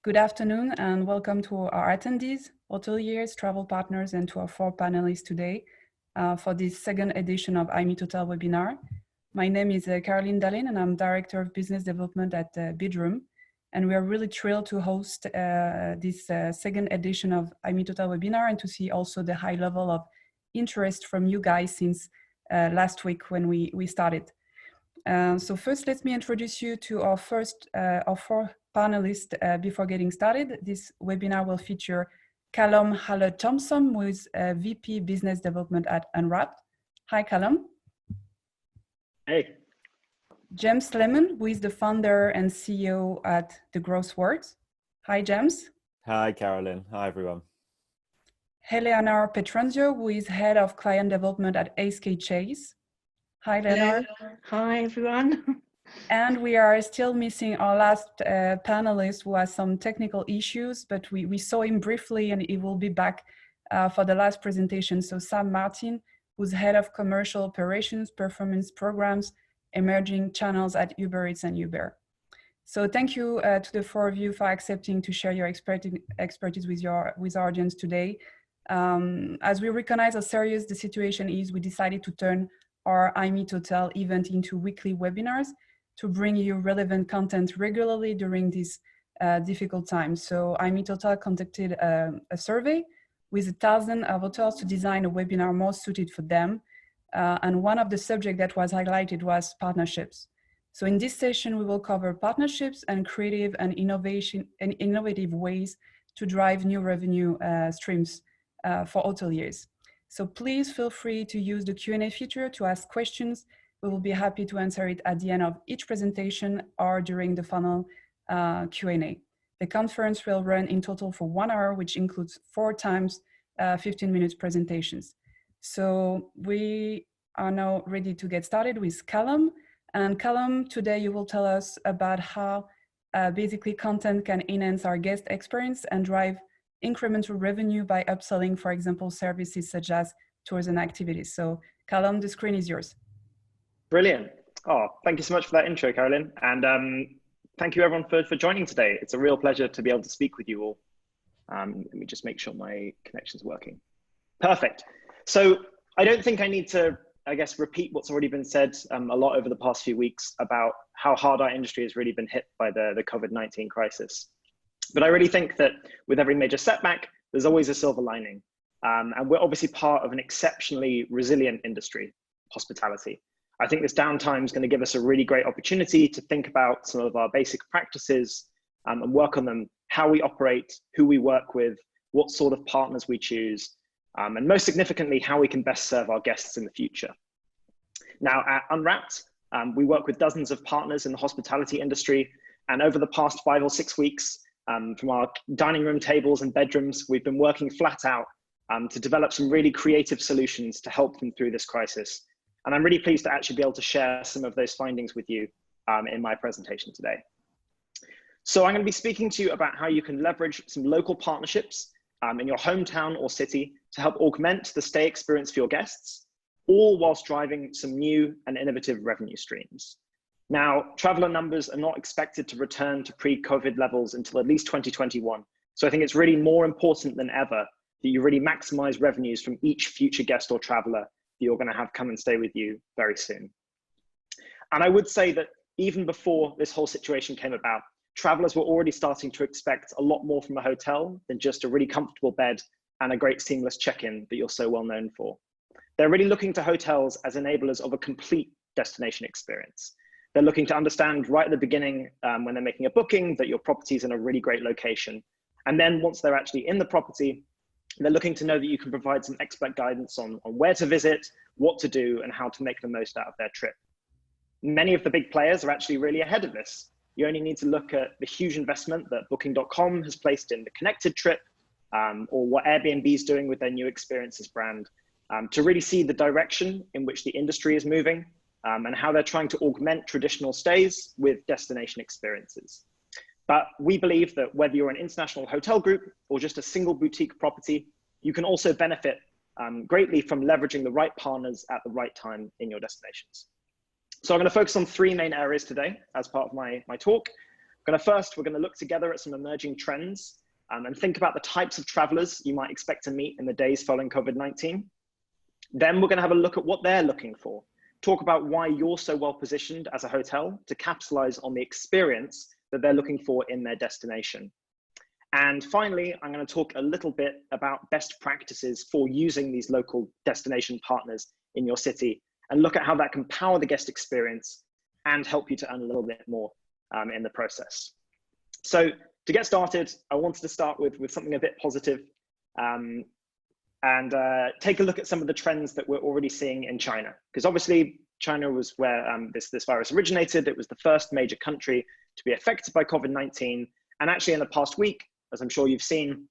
Good afternoon and welcome to our attendees, hoteliers, travel partners, and to our 4 panelists today for this second edition of IMEET Hotel webinar. My name is Caroline Dallin and I'm Director of Business Development at Bidroom. And we are really thrilled to host this second edition of IMEET Hotel webinar and to see also the high level of interest from you guys since last week when we started. So first, let me introduce you to our 4 panelists before getting started. This webinar will feature Callum Hale-Thomson, who is VP Business Development at Unwrap. Hi, Callum. Hey. James Lemon, who is the founder and CEO at The Growth Works. Hi, James. Hi, Caroline. Hi, everyone. Eleanor Petronzio, who is Head of Client Development at ASK Chase. Hi, Eleanor. Hi, everyone. And we are still missing our last panelist who has some technical issues, but we saw him briefly and he will be back for the last presentation. So Sam Martin, who's Head of Commercial Operations, Performance Programs, Emerging Channels at Uber Eats and Uber. So thank you to the 4 of you for accepting to share your expertise with our audience today. As we recognize how serious the situation is, we decided to turn our IMEET Hotel event into weekly webinars to bring you relevant content regularly during these difficult times. So IMEET Hotel conducted a survey with 1,000 hotels to design a webinar more suited for them. And one of the subjects that was highlighted was partnerships. So in this session, we will cover partnerships and creative and innovative ways to drive new revenue streams for hoteliers. So please feel free to use the Q&A feature to ask questions. We will be happy to answer it at the end of each presentation or during the final Q&A. The conference will run in total for 1 hour, which includes 4 times 15 minutes presentations. So we are now ready to get started with Callum. And Callum, today you will tell us about how basically content can enhance our guest experience and drive incremental revenue by upselling, for example, services such as tours and activities. So Callum, the screen is yours. Brilliant. Oh, thank you so much for that intro, Caroline. And thank you everyone for joining today. It's a real pleasure to be able to speak with you all. Let me just make sure my connection's working. Perfect. So I don't think I need to, repeat what's already been said a lot over the past few weeks about how hard our industry has really been hit by the COVID-19 crisis. But I really think that with every major setback, there's always a silver lining. And we're obviously part of an exceptionally resilient industry, hospitality. I think this downtime is going to give us a really great opportunity to think about some of our basic practices and work on them, how we operate, who we work with, what sort of partners we choose, and most significantly, how we can best serve our guests in the future. Now at Unwrapped, we work with dozens of partners in the hospitality industry. And over the past 5 or 6 weeks, from our dining room tables and bedrooms, we've been working flat out to develop some really creative solutions to help them through this crisis. And I'm really pleased to actually be able to share some of those findings with you in my presentation today. So I'm going to be speaking to you about how you can leverage some local partnerships in your hometown or city to help augment the stay experience for your guests, all whilst driving some new and innovative revenue streams. Now, traveler numbers are not expected to return to pre-COVID levels until at least 2021. So I think it's really more important than ever that you really maximize revenues from each future guest or traveler that you're going to have come and stay with you very soon. And I would say that even before this whole situation came about, travelers were already starting to expect a lot more from a hotel than just a really comfortable bed and a great seamless check-in that you're so well known for. They're really looking to hotels as enablers of a complete destination experience. They're looking to understand right at the beginning when they're making a booking that your property is in a really great location. And then once they're actually in the property, they're looking to know that you can provide some expert guidance on where to visit, what to do, and how to make the most out of their trip. Many of the big players are actually really ahead of this. You only need to look at the huge investment that Booking.com has placed in the connected trip, or what Airbnb is doing with their new experiences brand, to really see the direction in which the industry is moving, and how they're trying to augment traditional stays with destination experiences. But we believe that whether you're an international hotel group or just a single boutique property, you can also benefit greatly from leveraging the right partners at the right time in your destinations. So I'm going to focus on 3 main areas today as part of my talk. I'm We're going to look together at some emerging trends and think about the types of travelers you might expect to meet in the days following COVID-19. Then we're going to have a look at what they're looking for, talk about why you're so well positioned as a hotel to capitalize on the experience that they're looking for in their destination. And finally, I'm going to talk a little bit about best practices for using these local destination partners in your city and look at how that can power the guest experience and help you to earn a little bit more in the process. So to get started, I wanted to start with something a bit positive and take a look at some of the trends that we're already seeing in China. Because obviously China was where this virus originated. It was the first major country to be affected by COVID-19. And actually in the past week, as I'm sure you've seen,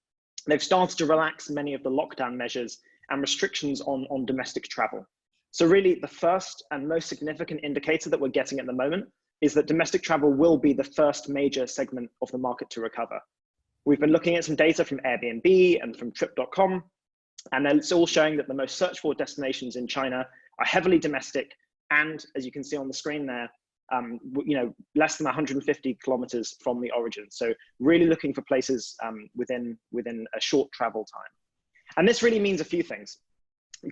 they've started to relax many of the lockdown measures and restrictions on domestic travel. So really the first and most significant indicator that we're getting at the moment is that domestic travel will be the first major segment of the market to recover. We've been looking at some data from Airbnb and from trip.com, and it's all showing that the most searched for destinations in China are heavily domestic. And as you can see on the screen there, less than 150 kilometers from the origin. So really looking for places within a short travel time. And this really means a few things.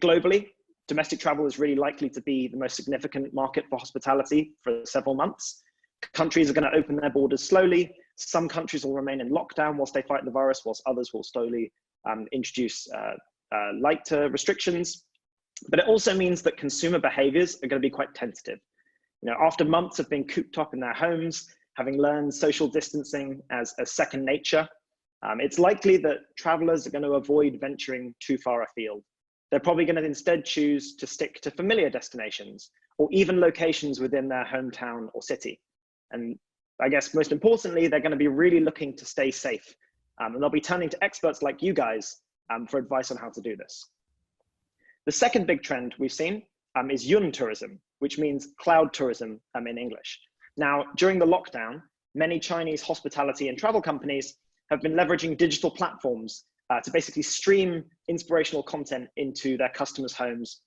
Globally, domestic travel is really likely to be the most significant market for hospitality for several months. Countries are going to open their borders slowly. Some countries will remain in lockdown whilst they fight the virus, whilst others will slowly introduce lighter restrictions. But it also means that consumer behaviors are going to be quite tentative. After months of being cooped up in their homes, having learned social distancing as second nature, it's likely that travelers are going to avoid venturing too far afield. They're probably going to instead choose to stick to familiar destinations or even locations within their hometown or city. And I guess most importantly, they're going to be really looking to stay safe. And they'll be turning to experts like you guys for advice on how to do this. The second big trend we've seen is Yun tourism, which means cloud tourism in English. Now, during the lockdown, many Chinese hospitality and travel companies have been leveraging digital platforms to basically stream inspirational content into their customers' homes,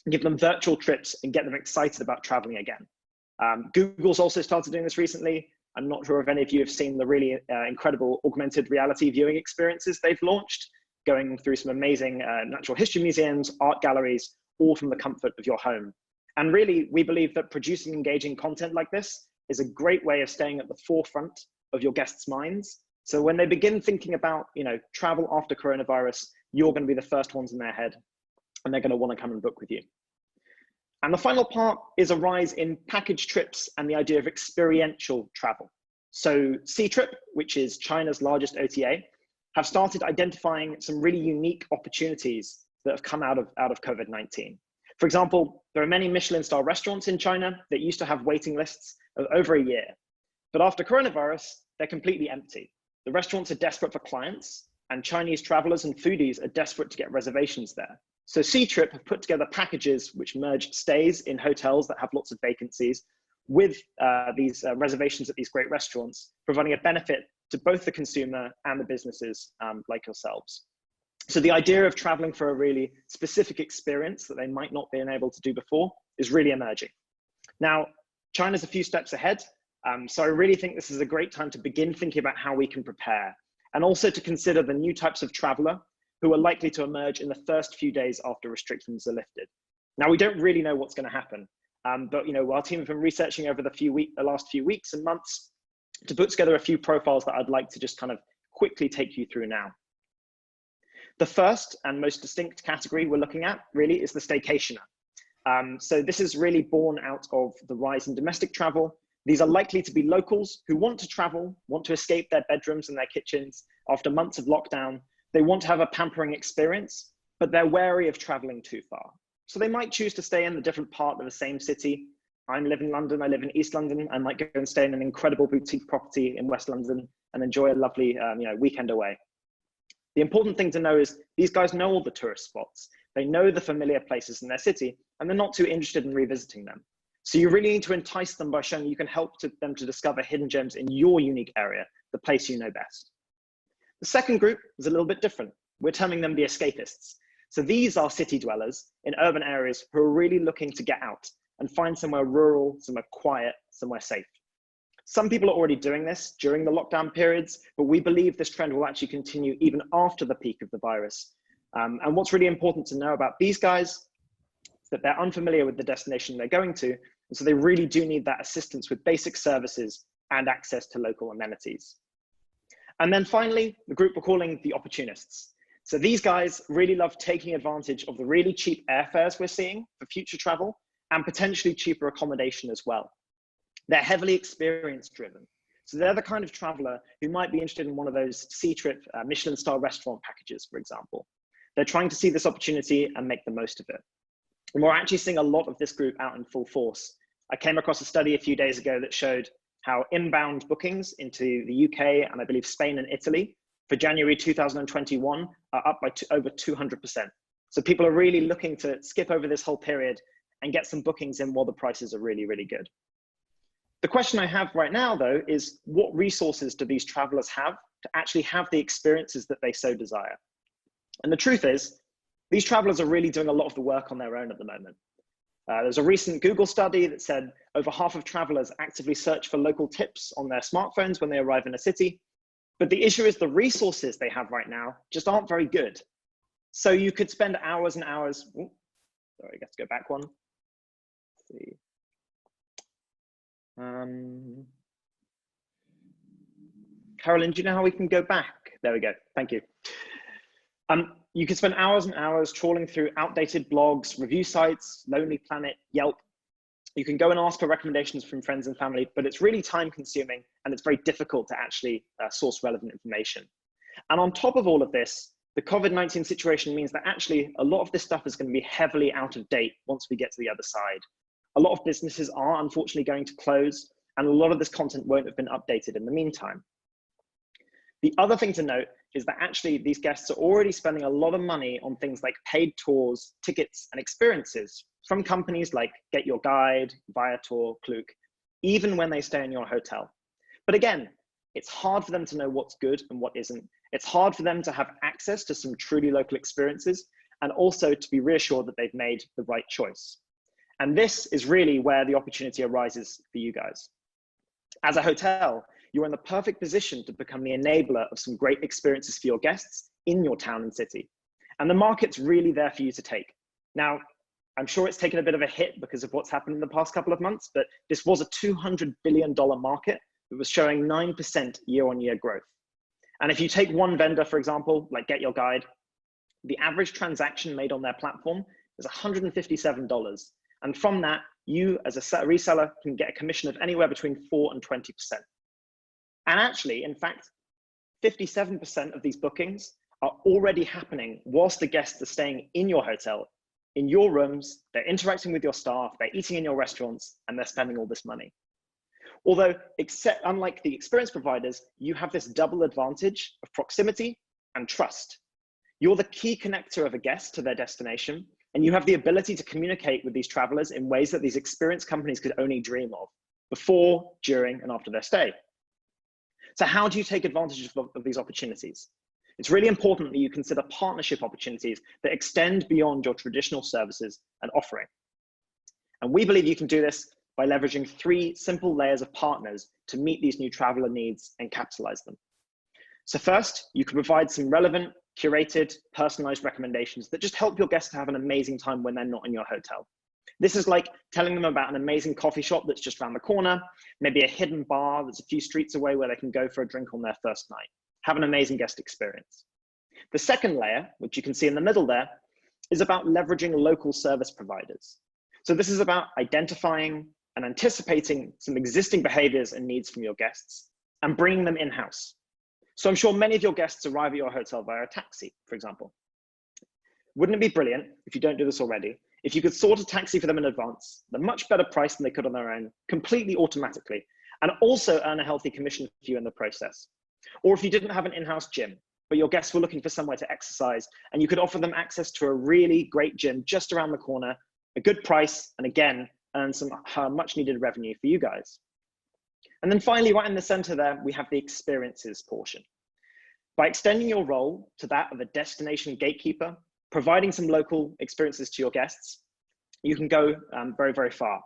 give them virtual trips and get them excited about traveling again. Google's also started doing this recently. I'm not sure if any of you have seen the really incredible augmented reality viewing experiences they've launched, going through some amazing natural history museums, art galleries, all from the comfort of your home. And really, we believe that producing engaging content like this is a great way of staying at the forefront of your guests' minds. So when they begin thinking about, travel after coronavirus, you're going to be the first ones in their head, and they're going to want to come and book with you. And the final part is a rise in package trips and the idea of experiential travel. So Ctrip, which is China's largest OTA, have started identifying some really unique opportunities that have come out of COVID-19. For example, there are many Michelin-star restaurants in China that used to have waiting lists of over a year. But after coronavirus, they're completely empty. The restaurants are desperate for clients, and Chinese travelers and foodies are desperate to get reservations there. So Ctrip have put together packages which merge stays in hotels that have lots of vacancies with these reservations at these great restaurants, providing a benefit to both the consumer and the businesses like yourselves. So the idea of traveling for a really specific experience that they might not been able to do before is really emerging. Now, China's a few steps ahead. So I really think this is a great time to begin thinking about how we can prepare, and also to consider the new types of traveler who are likely to emerge in the first few days after restrictions are lifted. Now, we don't really know what's going to happen, but our team have been researching over the last few weeks and months to put together a few profiles that I'd like to just kind of quickly take you through now. The first and most distinct category we're looking at really is the staycationer. So this is really born out of the rise in domestic travel. These are likely to be locals who want to travel, want to escape their bedrooms and their kitchens after months of lockdown. They want to have a pampering experience, but they're wary of traveling too far. So they might choose to stay in a different part of the same city. I live in London, I live in East London. I might go and stay in an incredible boutique property in West London and enjoy a lovely weekend away. The important thing to know is these guys know all the tourist spots. They know the familiar places in their city, and they're not too interested in revisiting them. So you really need to entice them by showing you can help them to discover hidden gems in your unique area, the place you know best. The second group is a little bit different. We're terming them the escapists. So these are city dwellers in urban areas who are really looking to get out and find somewhere rural, somewhere quiet, somewhere safe. Some people are already doing this during the lockdown periods, but we believe this trend will actually continue even after the peak of the virus. And what's really important to know about these guys is that they're unfamiliar with the destination they're going to, and so they really do need that assistance with basic services and access to local amenities. And then finally, the group we're calling the opportunists. So these guys really love taking advantage of the really cheap airfares we're seeing for future travel and potentially cheaper accommodation as well. They're heavily experience driven. So they're the kind of traveler who might be interested in one of those Sea Trip Michelin star restaurant packages, for example. They're trying to see this opportunity and make the most of it. And we're actually seeing a lot of this group out in full force. I came across a study a few days ago that showed how inbound bookings into the UK and I believe Spain and Italy for January 2021 are up by over 200%. So people are really looking to skip over this whole period and get some bookings in while the prices are really, really good. The question I have right now, though, is what resources do these travelers have to actually have the experiences that they so desire? And the truth is, these travelers are really doing a lot of the work on their own at the moment. There's a recent Google study that said over half of travelers actively search for local tips on their smartphones when they arrive in a city. But the issue is the resources they have right now just aren't very good. So you could spend hours and hours. Ooh, sorry, let's go back one. Let's see. Carolyn, do you know how we can go back? There we go. Thank you. You can spend hours and hours trawling through outdated blogs, review sites, Lonely Planet, Yelp. You can go and ask for recommendations from friends and family, but it's really time consuming and it's very difficult to actually source relevant information. And on top of all of this, the COVID-19 situation means that actually a lot of this stuff is going to be heavily out of date once we get to the other side. A lot of businesses are unfortunately going to close, and a lot of this content won't have been updated in the meantime. The other thing to note is that actually these guests are already spending a lot of money on things like paid tours, tickets, and experiences from companies like Get Your Guide, Viator, Klook, even when they stay in your hotel. But again, it's hard for them to know what's good and what isn't. It's hard for them to have access to some truly local experiences and also to be reassured that they've made the right choice. And this is really where the opportunity arises for you guys. As a hotel, you're in the perfect position to become the enabler of some great experiences for your guests in your town and city. And the market's really there for you to take. Now, I'm sure it's taken a bit of a hit because of what's happened in the past couple of months, but this was a $200 billion market that was showing 9% year-on-year growth. And if you take one vendor, for example, like Get Your Guide, the average transaction made on their platform is $157. And from that, you as a reseller can get a commission of anywhere between 4 and 20%. And actually, in fact, 57% of these bookings are already happening whilst the guests are staying in your hotel, in your rooms, they're interacting with your staff, they're eating in your restaurants, and they're spending all this money. Although, unlike the experience providers, you have this double advantage of proximity and trust. You're the key connector of a guest to their destination, and you have the ability to communicate with these travelers in ways that these experience companies could only dream of before, during, and after their stay. So how do you take advantage of these opportunities? It's really important that you consider partnership opportunities that extend beyond your traditional services and offering. And we believe you can do this by leveraging 3 simple layers of partners to meet these new traveler needs and capitalize them. So first, you can provide some relevant, curated, personalized recommendations that just help your guests to have an amazing time when they're not in your hotel. This is like telling them about an amazing coffee shop that's just around the corner, maybe a hidden bar that's a few streets away where they can go for a drink on their first night. Have an amazing guest experience. The second layer, which you can see in the middle there, is about leveraging local service providers. So this is about identifying and anticipating some existing behaviors and needs from your guests and bringing them in-house. So I'm sure many of your guests arrive at your hotel via a taxi, for example. Wouldn't it be brilliant, if you don't do this already, if you could sort a taxi for them in advance, at a much better price than they could on their own, completely automatically, and also earn a healthy commission for you in the process? Or if you didn't have an in-house gym, but your guests were looking for somewhere to exercise, and you could offer them access to a really great gym just around the corner, a good price, and again, earn some much needed revenue for you guys. And then finally, right in the center there, we have the experiences portion. By extending your role to that of a destination gatekeeper, providing some local experiences to your guests, you can go very, very far.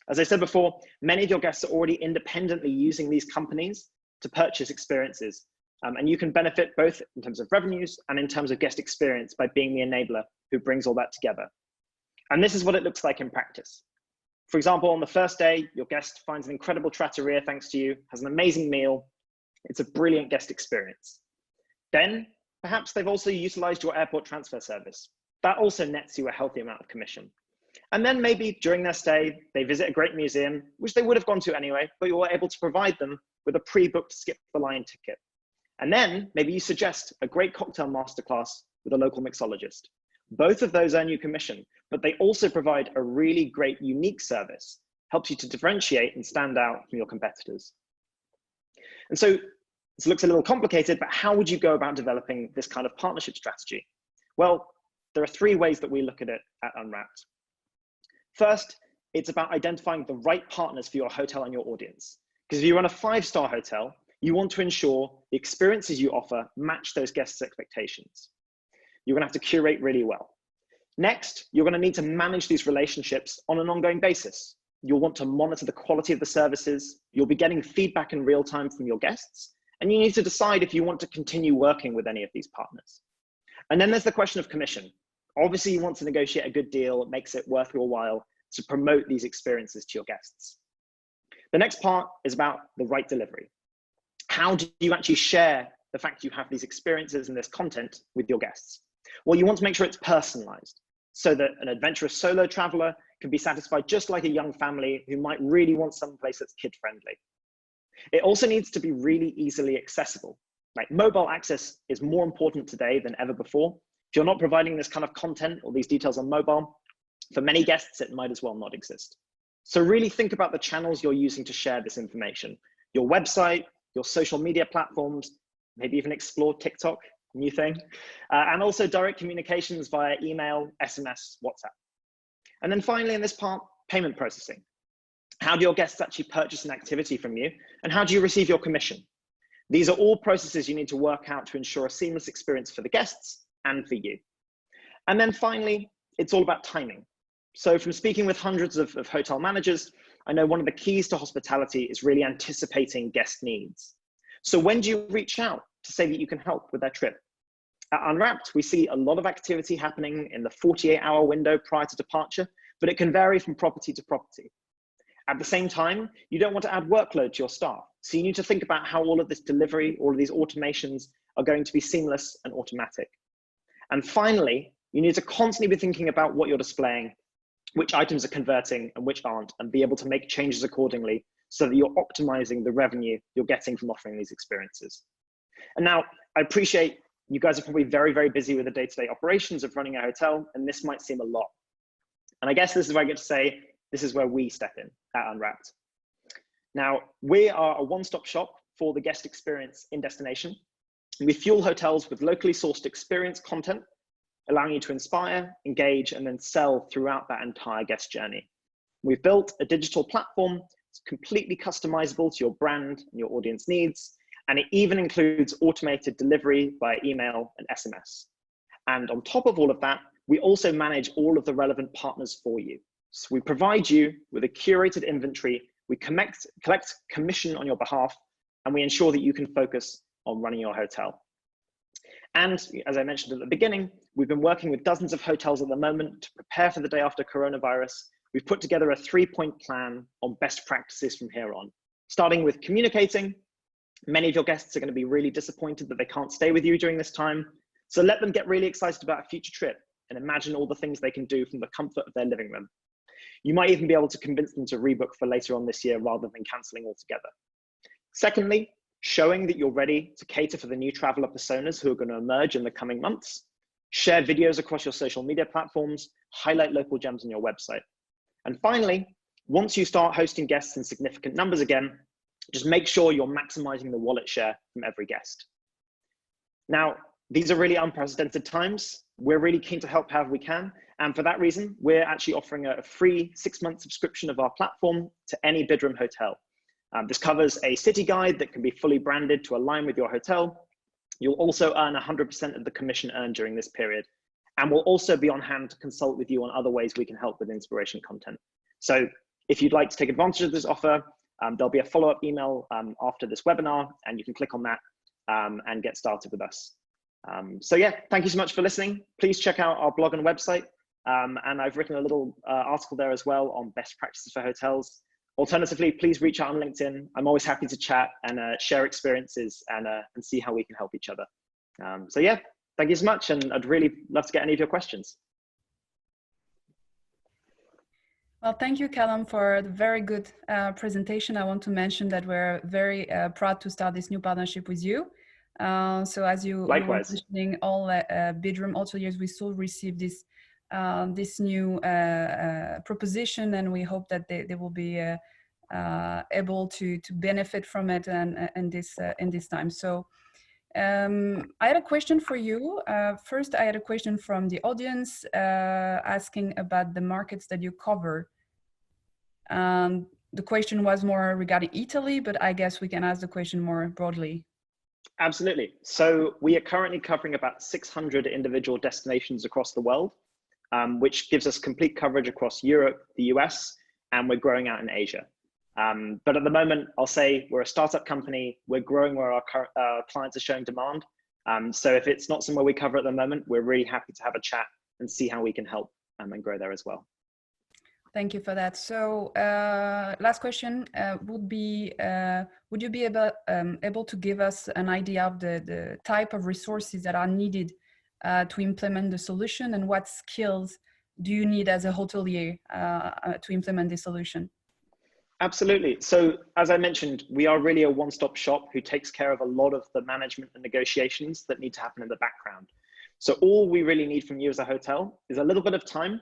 As I said before, many of your guests are already independently using these companies to purchase experiences. And you can benefit both in terms of revenues and in terms of guest experience by being the enabler who brings all that together. And this is what it looks like in practice. For example, on the first day, your guest finds an incredible trattoria thanks to you, has an amazing meal. It's a brilliant guest experience. Then, perhaps they've also utilized your airport transfer service. That also nets you a healthy amount of commission. And then maybe during their stay, they visit a great museum, which they would have gone to anyway, but you were able to provide them with a pre-booked skip the line ticket. And then maybe you suggest a great cocktail masterclass with a local mixologist. Both of those earn you commission, but they also provide a really great unique service, helps you to differentiate and stand out from your competitors. And so this looks a little complicated, but how would you go about developing this kind of partnership strategy? Well, there are three ways that we look at it at Unwrapped. First, it's about identifying the right partners for your hotel and your audience. Because if you run a 5-star hotel, you want to ensure the experiences you offer match those guests' expectations. You're going to have to curate really well. Next, you're going to need to manage these relationships on an ongoing basis. You'll want to monitor the quality of the services. You'll be getting feedback in real time from your guests. And you need to decide if you want to continue working with any of these partners. And then there's the question of commission. Obviously, you want to negotiate a good deal that makes it worth your while to promote these experiences to your guests. The next part is about the right delivery. How do you actually share the fact you have these experiences and this content with your guests? Well, you want to make sure it's personalized so that an adventurous solo traveler can be satisfied just like a young family who might really want someplace that's kid-friendly. It also needs to be really easily accessible. Like, mobile access is more important today than ever before. If you're not providing this kind of content or these details on mobile, for many guests, it might as well not exist. So really think about the channels you're using to share this information. Your website, your social media platforms, maybe even explore TikTok, new thing, and also direct communications via email, SMS, WhatsApp. And then finally, in this part, payment processing. How do your guests actually purchase an activity from you? And how do you receive your commission? These are all processes you need to work out to ensure a seamless experience for the guests and for you. And then finally, it's all about timing. So from speaking with hundreds of hotel managers, I know one of the keys to hospitality is really anticipating guest needs. So when do you reach out to say that you can help with their trip? At Unwrapped, we see a lot of activity happening in the 48-hour window prior to departure, but it can vary from property to property. At the same time, you don't want to add workload to your staff. So you need to think about how all of this delivery, all of these automations are going to be seamless and automatic. And finally, you need to constantly be thinking about what you're displaying, which items are converting and which aren't, and be able to make changes accordingly so that you're optimizing the revenue you're getting from offering these experiences. And now, I appreciate you guys are probably very, very busy with the day-to-day operations of running a hotel, and this might seem a lot. And I guess this is where I get to say, this is where we step in at Unwrapped. Now, we are a one-stop shop for the guest experience in destination. We fuel hotels with locally sourced experience content, allowing you to inspire, engage, and then sell throughout that entire guest journey. We've built a digital platform that's completely customizable to your brand and your audience needs, and it even includes automated delivery by email and SMS. And on top of all of that, we also manage all of the relevant partners for you. So we provide you with a curated inventory, we collect commission on your behalf, and we ensure that you can focus on running your hotel. And as I mentioned at the beginning, we've been working with dozens of hotels at the moment to prepare for the day after coronavirus. We've put together a 3-point plan on best practices from here on, starting with communicating. Many of your guests are going to be really disappointed that they can't stay with you during this time. So let them get really excited about a future trip and imagine all the things they can do from the comfort of their living room. You might even be able to convince them to rebook for later on this year rather than cancelling altogether. Secondly, showing that you're ready to cater for the new traveler personas who are going to emerge in the coming months. Share videos across your social media platforms, highlight local gems on your website. And finally, once you start hosting guests in significant numbers again, just make sure you're maximizing the wallet share from every guest. Now, these are really unprecedented times. We're really keen to help however we can. And for that reason, we're actually offering a free 6-month subscription of our platform to any Bidroom hotel. This covers a city guide that can be fully branded to align with your hotel. You'll also earn 100% of the commission earned during this period. And we'll also be on hand to consult with you on other ways we can help with inspiration content. So If you'd like to take advantage of this offer, there'll be a follow-up email after this webinar, and you can click on that and get started with us. So yeah, thank you so much for listening. Please check out our blog and website. And I've written a little article there as well on best practices for hotels. Alternatively, please reach out on LinkedIn. I'm always happy to chat and share experiences and see how we can help each other. So yeah, thank you so much. And I'd really love to get any of your questions. Well, thank you, Callum, for the very good presentation. I want to mention that we're very proud to start this new partnership with you. So as you were mentioning, all Bidroom hoteliers, we still receive this this new proposition, and we hope that they will be able to benefit from it and in this time. So I had a question for you. First, I had a question from the audience asking about the markets that you cover. The question was more regarding Italy, but I guess we can ask the question more broadly. Absolutely. So we are currently covering about 600 individual destinations across the world, which gives us complete coverage across Europe, the US, and we're growing out in Asia. But at the moment, I'll say we're a startup company. We're growing where our clients are showing demand. So if it's not somewhere we cover at the moment, we're really happy to have a chat and see how we can help and grow there as well. Thank you for that. So last question would be, would you be able to give us an idea of the type of resources that are needed to implement the solution, and what skills do you need as a hotelier to implement the solution? Absolutely. So as I mentioned, we are really a one-stop shop who takes care of a lot of the management and negotiations that need to happen in the background. So all we really need from you as a hotel is a little bit of time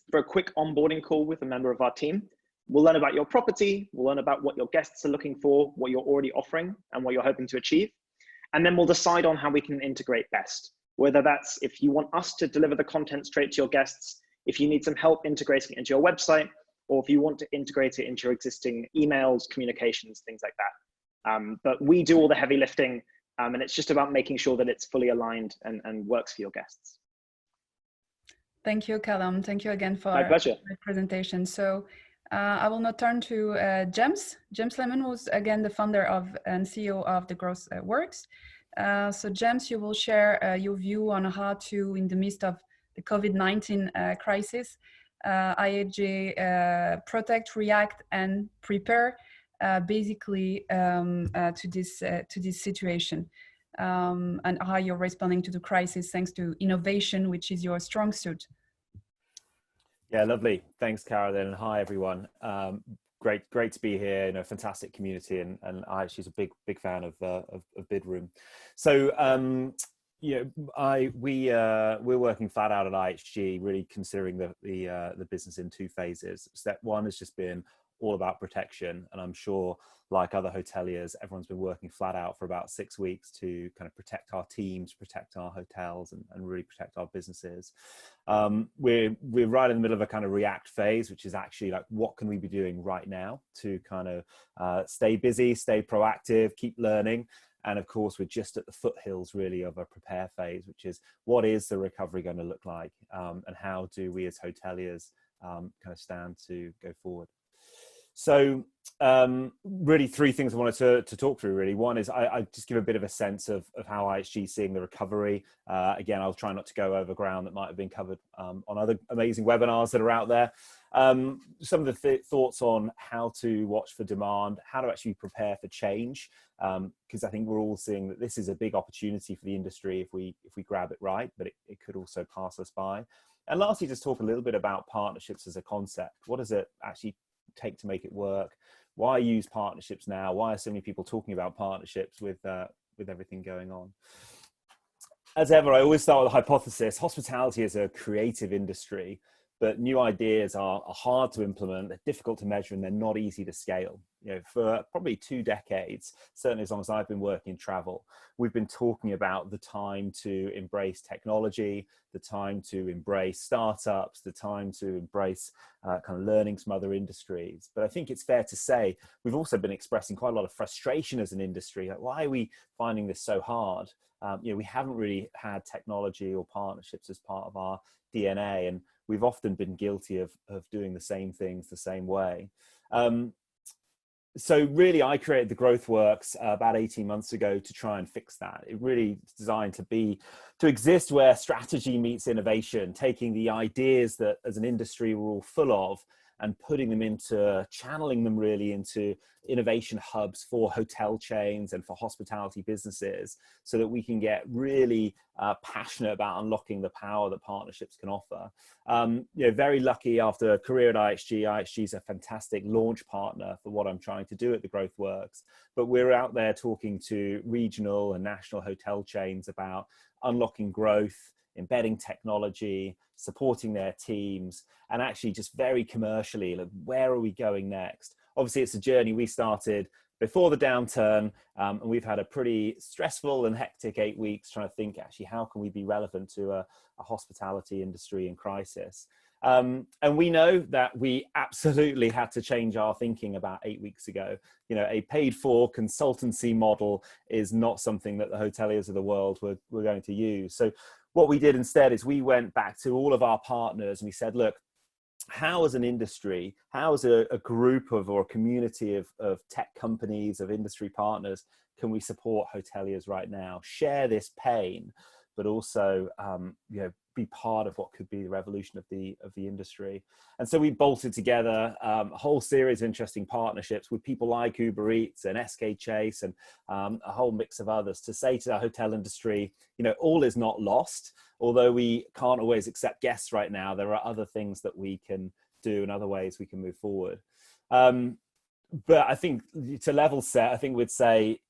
for a quick onboarding call with a member of our team. We'll learn about your property, we'll learn about what your guests are looking for, what you're already offering, and what you're hoping to achieve. And then we'll decide on how we can integrate best, whether that's if you want us to deliver the content straight to your guests, if you need some help integrating it into your website, or if you want to integrate it into your existing emails, communications, things like that. But we do all the heavy lifting, and it's just about making sure that it's fully aligned and works for your guests. Thank you, Callum. Thank you again for the presentation. So I will now turn to James. James Lemon was again the founder of and CEO of The Growth Works. So James, you will share your view on how to, in the midst of the COVID-19 crisis, IHG protect, react, and prepare basically to this situation, and how you're responding to the crisis thanks to innovation, which is your strong suit. Yeah, lovely. Thanks, Carolyn. Hi, everyone. Great to be here. You know, fantastic community, and I actually was a big fan of Bidroom. So. You know, we're working flat out at IHG, really considering the business in two phases. Step one has just been all about protection, and I'm sure, like other hoteliers, everyone's been working flat out for about 6 weeks to kind of protect our teams, protect our hotels, and really protect our businesses. We're right in the middle of a kind of react phase, which is actually like, what can we be doing right now to kind of stay busy, stay proactive, keep learning. And of course, we're just at the foothills really of a prepare phase, which is what is the recovery going to look like, and how do we as hoteliers kind of stand to go forward. So really three things I wanted to talk through really. One is I just give a bit of a sense of how IHG is seeing the recovery. Again, I'll try not to go over ground that might have been covered on other amazing webinars that are out there. Some of the thoughts on how to watch for demand, how to actually prepare for change, because I think we're all seeing that this is a big opportunity for the industry if we grab it right, but it could also pass us by. And lastly, just talk a little bit about partnerships as a concept. What does it actually take to make it work? Why use partnerships now? Why are so many people talking about partnerships with everything going on? As ever, I always start with a hypothesis. Hospitality is a creative industry, but new ideas are hard to implement, they're difficult to measure, and they're not easy to scale. You know, for probably 2 decades, certainly as long as I've been working in travel, we've been talking about the time to embrace technology, the time to embrace startups, the time to embrace kind of learning from other industries. But I think it's fair to say we've also been expressing quite a lot of frustration as an industry. Like, why are we finding this so hard? You know, we haven't really had technology or partnerships as part of our DNA, and we've often been guilty of doing the same things the same way. So really, I created the GrowthWorks about 18 months ago to try and fix that. It really is designed to exist where strategy meets innovation, taking the ideas that as an industry we're all full of and putting them into, channeling them really into innovation hubs for hotel chains and for hospitality businesses, so that we can get really passionate about unlocking the power that partnerships can offer. Very lucky after a career at IHG. IHG is a fantastic launch partner for what I'm trying to do at the GrowthWorks, but we're out there talking to regional and national hotel chains about unlocking growth, embedding technology, supporting their teams, and actually just very commercially, like, where are we going next? Obviously, it's a journey we started before the downturn, and we've had a pretty stressful and hectic 8 weeks trying to think, actually, how can we be relevant to a hospitality industry in crisis? And we know that we absolutely had to change our thinking about 8 weeks ago. A paid-for consultancy model is not something that the hoteliers of the world were going to use. So what we did instead is we went back to all of our partners and we said, look, how as an industry, how as a group of or a community of tech companies, of industry partners, can we support hoteliers right now, share this pain, but also be part of what could be the revolution of the industry? And so we bolted together a whole series of interesting partnerships with people like Uber Eats and SK Chase and a whole mix of others to say to the hotel industry, all is not lost. Although we can't always accept guests right now, there are other things that we can do and other ways we can move forward. But I think to level set, I think we'd say,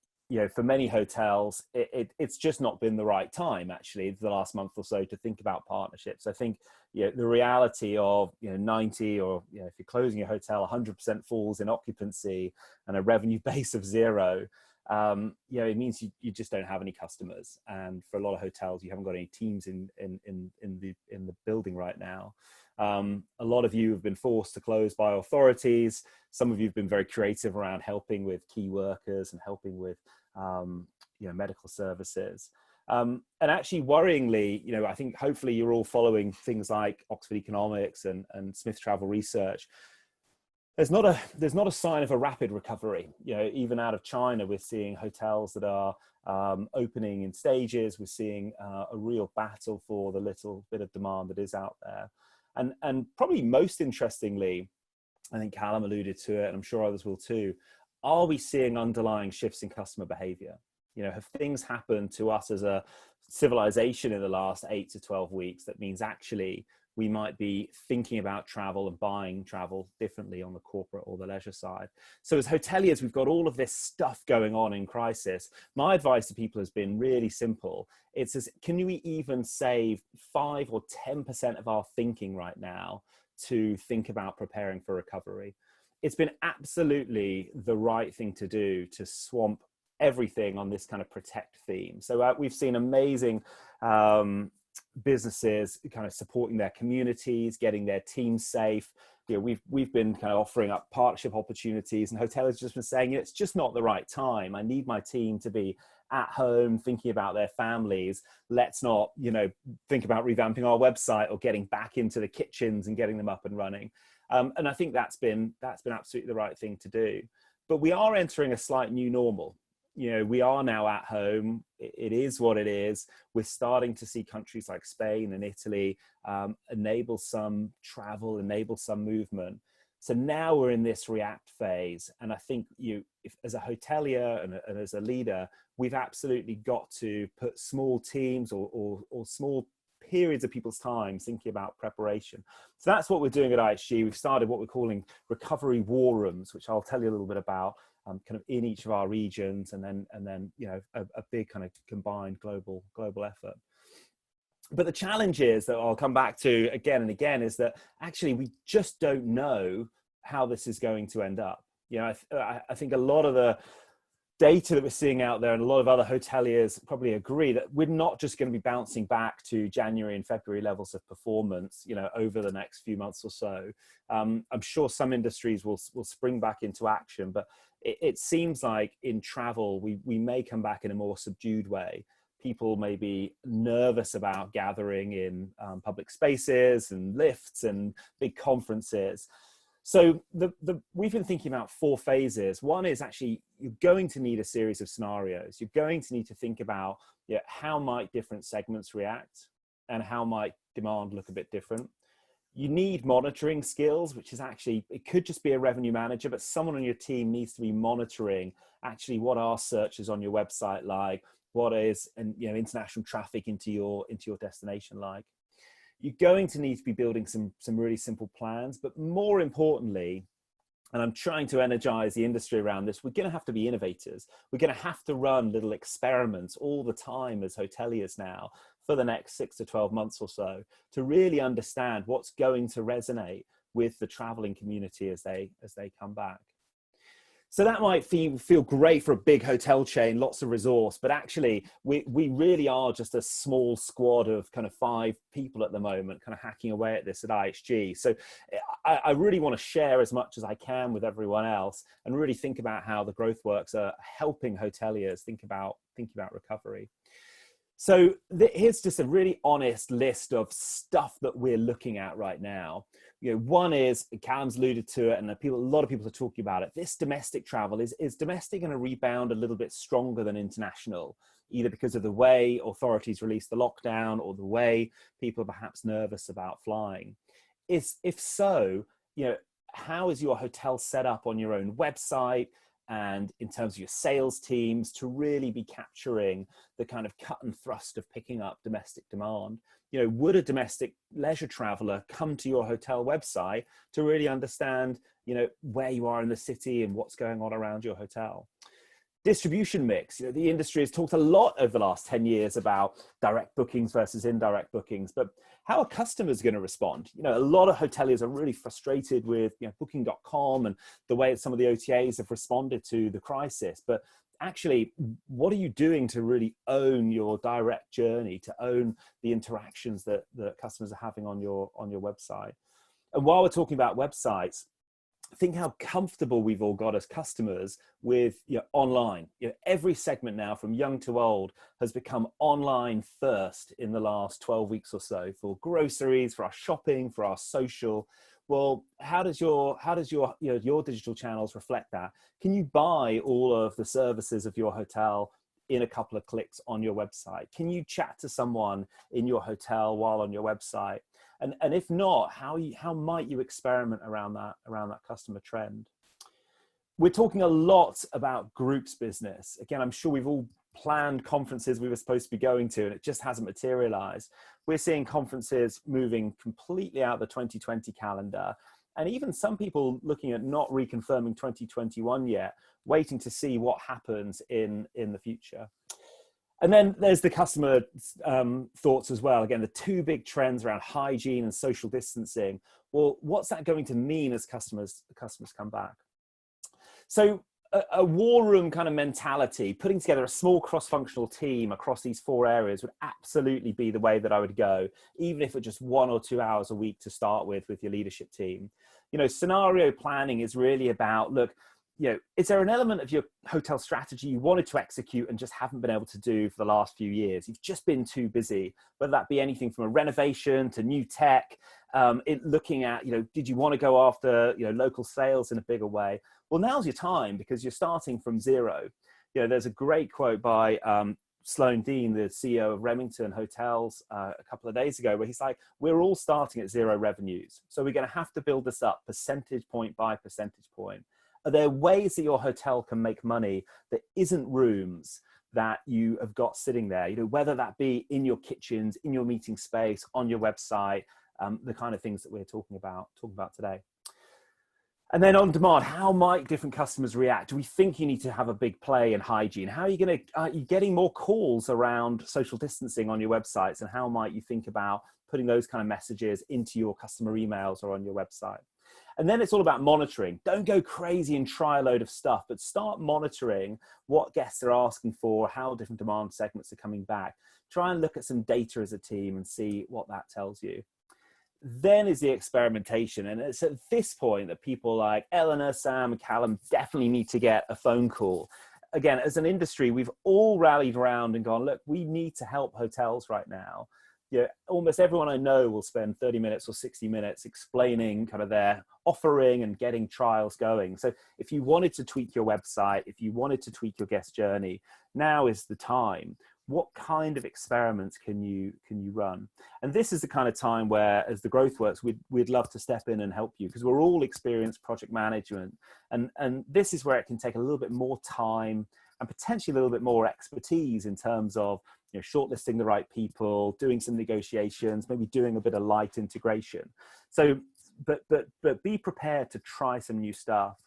for many hotels, it's just not been the right time, actually, the last month or so to think about partnerships. I think, the reality of, 90 or, if you're closing your hotel, 100% falls in occupancy and a revenue base of 0, it means you just don't have any customers. And for a lot of hotels, you haven't got any teams in the building right now. A lot of you have been forced to close by authorities. Some of you have been very creative around helping with key workers and helping with medical services. And actually, worryingly, I think hopefully you're all following things like Oxford Economics and Smith Travel Research. There's not a sign of a rapid recovery. Even out of China, we're seeing hotels that are opening in stages. We're seeing a real battle for the little bit of demand that is out there. And probably most interestingly, I think Callum alluded to it, and I'm sure others will too, are we seeing underlying shifts in customer behavior? Have things happened to us as a civilization in the last 8 to 12 weeks that means actually we might be thinking about travel and buying travel differently on the corporate or the leisure side? So as hoteliers, we've got all of this stuff going on in crisis. My advice to people has been really simple. Can we even save 5 or 10% of our thinking right now to think about preparing for recovery? It's been absolutely the right thing to do to swamp everything on this kind of protect theme. So we've seen amazing businesses kind of supporting their communities, getting their teams safe. We've been kind of offering up partnership opportunities, and hoteliers just been saying, it's just not the right time. I need my team to be at home thinking about their families. Let's not, think about revamping our website or getting back into the kitchens and getting them up and running. And I think that's been absolutely the right thing to do. But we are entering a slight new normal. We are now at home. It is what it is. We're starting to see countries like Spain and Italy enable some travel, enable some movement. So now we're in this react phase. And I think as a hotelier and as a leader, we've absolutely got to put small teams or small periods of people's time thinking about preparation. So that's what we're doing at IHG. We've started what we're calling recovery war rooms, which I'll tell you a little bit about. Kind of in each of our regions, and then a big kind of combined global effort. But the challenge is that I'll come back to again and again is that actually we just don't know how this is going to end up. I think a lot of the data that we're seeing out there, and a lot of other hoteliers probably agree that we're not just going to be bouncing back to January and February levels of performance, over the next few months or so. I'm sure some industries will spring back into action, but it seems like in travel, we may come back in a more subdued way. people may be nervous about gathering in public spaces and lifts and big conferences. So we've been thinking about 4 phases. One is actually you're going to need a series of scenarios. You're going to need to think about how might different segments react and how might demand look a bit different. You need monitoring skills, which is actually, it could just be a revenue manager, but someone on your team needs to be monitoring actually what are searches on your website like, what is international traffic into your destination like. You're going to need to be building some really simple plans, but more importantly, and I'm trying to energize the industry around this, we're going to have to be innovators. We're going to have to run little experiments all the time as hoteliers now for the next 6 to 12 months or so to really understand what's going to resonate with the traveling community as they come back. So that might feel great for a big hotel chain, lots of resource, but actually we really are just a small squad of kind of 5 people at the moment, kind of hacking away at this at IHG. So I really want to share as much as I can with everyone else and really think about how the growth works are helping hoteliers think about recovery. So here's just a really honest list of stuff that we're looking at right now. One is, Callum's alluded to it, and a lot of people are talking about it. This domestic travel, is domestic going to rebound a little bit stronger than international, either because of the way authorities release the lockdown or the way people are perhaps nervous about flying? If so, how is your hotel set up on your own website and in terms of your sales teams to really be capturing the kind of cut and thrust of picking up domestic demand? Would a domestic leisure traveler come to your hotel website to really understand, where you are in the city and what's going on around your hotel? Distribution mix. The industry has talked a lot over the last 10 years about direct bookings versus indirect bookings, but how are customers going to respond? A lot of hoteliers are really frustrated with booking.com and the way some of the OTAs have responded to the crisis. But actually, what are you doing to really own your direct journey, to own the interactions that customers are having on your website? And while we're talking about websites, think how comfortable we've all got as customers with online. Every segment now, from young to old, has become online first in the last 12 weeks or so, for groceries, for our shopping, for our social. Well, how does your digital channels reflect that? Can you buy all of the services of your hotel in a couple of clicks on your website? Can you chat to someone in your hotel while on your website? And if not, how might you experiment around that customer trend? We're talking a lot about groups business. Again, I'm sure we've all planned conferences we were supposed to be going to, and it just hasn't materialized. We're seeing conferences moving completely out of the 2020 calendar, and even some people looking at not reconfirming 2021 yet, waiting to see what happens in the future. And then there's the customer thoughts as well. Again, the 2 big trends around hygiene and social distancing. Well, what's that going to mean as customers come back? So a war room kind of mentality, putting together a small cross-functional team across these 4 areas would absolutely be the way that I would go, even if it's just 1 or 2 hours a week to start with your leadership team. Scenario planning is really about, look, is there an element of your hotel strategy you wanted to execute and just haven't been able to do for the last few years? You've just been too busy, whether that be anything from a renovation to new tech, looking at, did you want to go after, local sales in a bigger way? Well, now's your time, because you're starting from zero. There's a great quote by Sloan Dean, the CEO of Remington Hotels, a couple of days ago, where he's like, we're all starting at 0 revenues. So we're going to have to build this up percentage point by percentage point. Are there ways that your hotel can make money that isn't rooms that you have got sitting there? Whether that be in your kitchens, in your meeting space, on your website, the kind of things that we're talking about today. And then on demand, how might different customers react? Do we think you need to have a big play in hygiene? How are you getting more calls around social distancing on your websites? And how might you think about putting those kind of messages into your customer emails or on your website? And then it's all about monitoring. Don't go crazy and try a load of stuff, but start monitoring what guests are asking for, how different demand segments are coming back. Try and look at some data as a team and see what that tells you. Then is the experimentation. And it's at this point that people like Eleanor, Sam, and Callum definitely need to get a phone call. again, as an industry, we've all rallied around and gone, look, we need to help hotels right now. You know, almost everyone I know will spend 30 minutes or 60 minutes explaining kind of their offering and getting trials going. So if you wanted to tweak your website, if you wanted to tweak your guest journey, now is the time. What kind of experiments can you run? And this is the kind of time where, as the growth works, we'd love to step in and help you, because we're all experienced project management. And this is where it can take a little bit more time and potentially a little bit more expertise in terms of, you know, shortlisting the right people, doing some negotiations, maybe doing a bit of light integration. So, but be prepared to try some new stuff.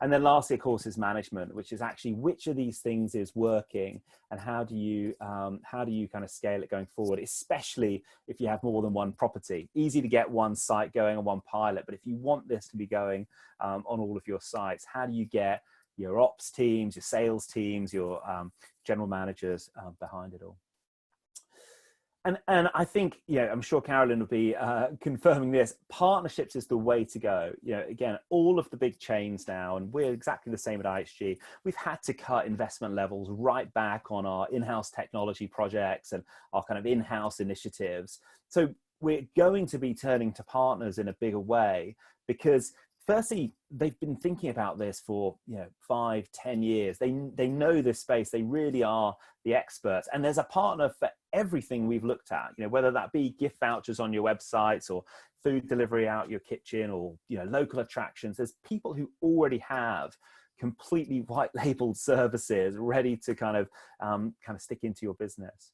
And then lastly, of course, is management, which is actually which of these things is working and how do you kind of scale it going forward, especially if you have more than one property. Easy to get one site going and one pilot, but if you want this to be going on all of your sites, how do you get your ops teams, your sales teams, your general managers behind it all? And I think, you know, I'm sure Carolyn will be confirming this, partnerships is the way to go. You know, again, all of the big chains now, and we're exactly the same at IHG, we've had to cut investment levels right back on our in-house technology projects and our kind of in-house initiatives. So we're going to be turning to partners in a bigger way, because firstly, they've been thinking about this for, you know, 5-10 years. They know this space. They really are the experts. And there's a partner for everything we've looked at, you know, whether that be gift vouchers on your websites or food delivery out your kitchen or, you know, local attractions. There's people who already have completely white labeled services ready to kind of stick into your business.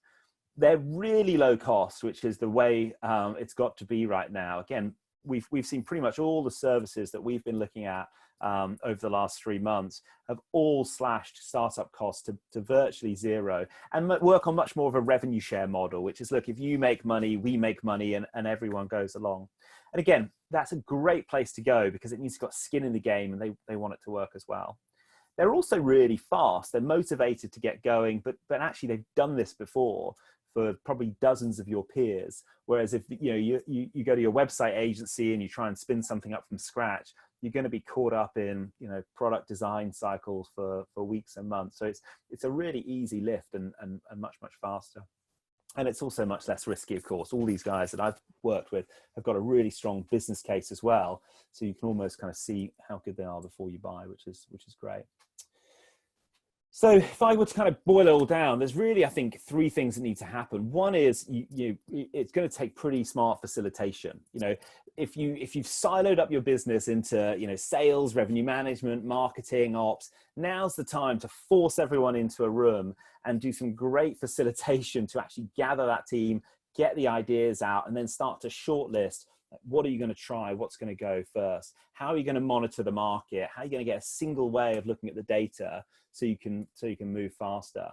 They're really low cost, which is the way it's got to be right now. Again, we've seen pretty much all the services that we've been looking at over the last 3 months have all slashed startup costs to virtually zero, and work on much more of a revenue share model, which is, look, if you make money, we make money, and everyone goes along. And again, that's a great place to go because it means you've got skin in the game and they want it to work as well. They're also really fast. They're motivated to get going, but actually they've done this before for probably dozens of your peers. Whereas if you go to your website agency and you try and spin something up from scratch, you're going to be caught up in, you know, product design cycles for weeks and months. So it's a really easy lift and much faster. And it's also much less risky, of course. All these guys that I've worked with have got a really strong business case as well. So you can almost kind of see how good they are before you buy, which is great. So if I were to kind of boil it all down, there's really, I think, 3 things that need to happen. One is it's going to take pretty smart facilitation. You know, if you've siloed up your business into, you know, sales, revenue management, marketing, ops, now's the time to force everyone into a room and do some great facilitation to actually gather that team, get the ideas out, and then start to shortlist. What are you going to try? What's going to go first? How are you going to monitor the market? How are you going to get a single way of looking at the data so you can move faster?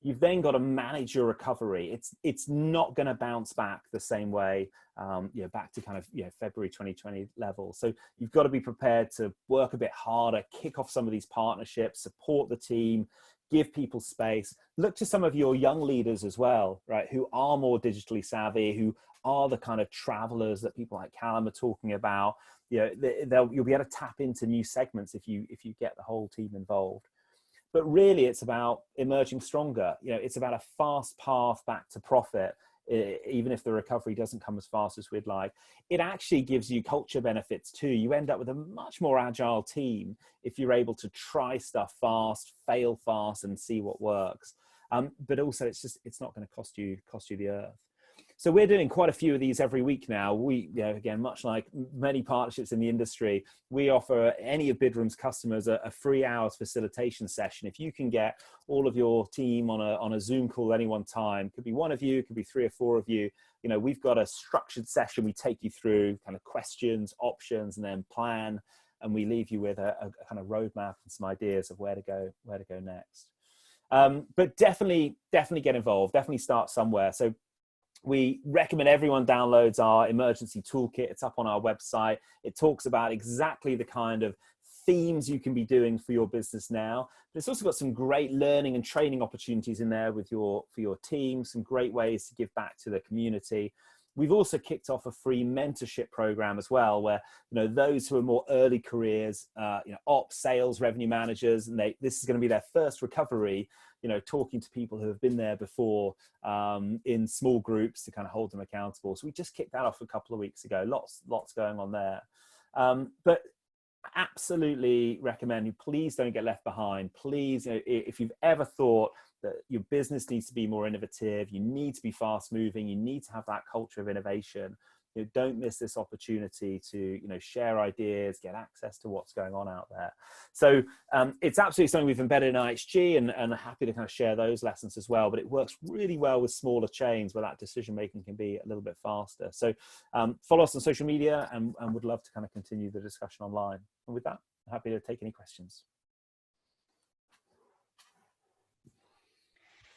You've then got to manage your recovery. It's not going to bounce back the same way, back to kind of, February 2020 level. So you've got to be prepared to work a bit harder, kick off some of these partnerships, support the team, give people space. Look to some of your young leaders as well, right, who are more digitally savvy, who are the kind of travelers that people like Callum are talking about. You'll be able to tap into new segments if you get the whole team involved. But really, it's about emerging stronger. It's about a fast path back to profit, even if the recovery doesn't come as fast as we'd like. It actually gives you culture benefits too. You end up with a much more agile team if you're able to try stuff fast, fail fast, and see what works. But also, it's not going to cost you the earth. So we're doing quite a few of these every week now. We, again, much like many partnerships in the industry, we offer any of Bidroom's customers a free hours facilitation session. If you can get all of your team on a Zoom call at any one time, could be one of you, could be 3 or 4 of you, we've got a structured session. We take you through kind of questions, options, and then plan, and we leave you with a kind of roadmap and some ideas of where to go next. But definitely get involved. Definitely start somewhere. So we recommend everyone downloads our emergency toolkit. It's up on our website. It talks about exactly the kind of themes you can be doing for your business now. But it's also got some great learning and training opportunities in there for your team, some great ways to give back to the community. we've also kicked off a free mentorship program as well, where, you know, those who are more early careers, you know, ops, sales, revenue managers, and this is going to be their first recovery, you know, talking to people who have been there before, in small groups to kind of hold them accountable. So we just kicked that off a couple of weeks ago. Lots going on there. But absolutely recommend you, please don't get left behind. Please, you know, if you've ever thought that your business needs to be more innovative, you need to be fast moving, you need to have that culture of innovation, you know, don't miss this opportunity to, you know, share ideas, get access to what's going on out there. So it's absolutely something we've embedded in IHG, and happy to kind of share those lessons as well. But it works really well with smaller chains where that decision making can be a little bit faster. So follow us on social media, and would love to kind of continue the discussion online. And with that, I'm happy to take any questions.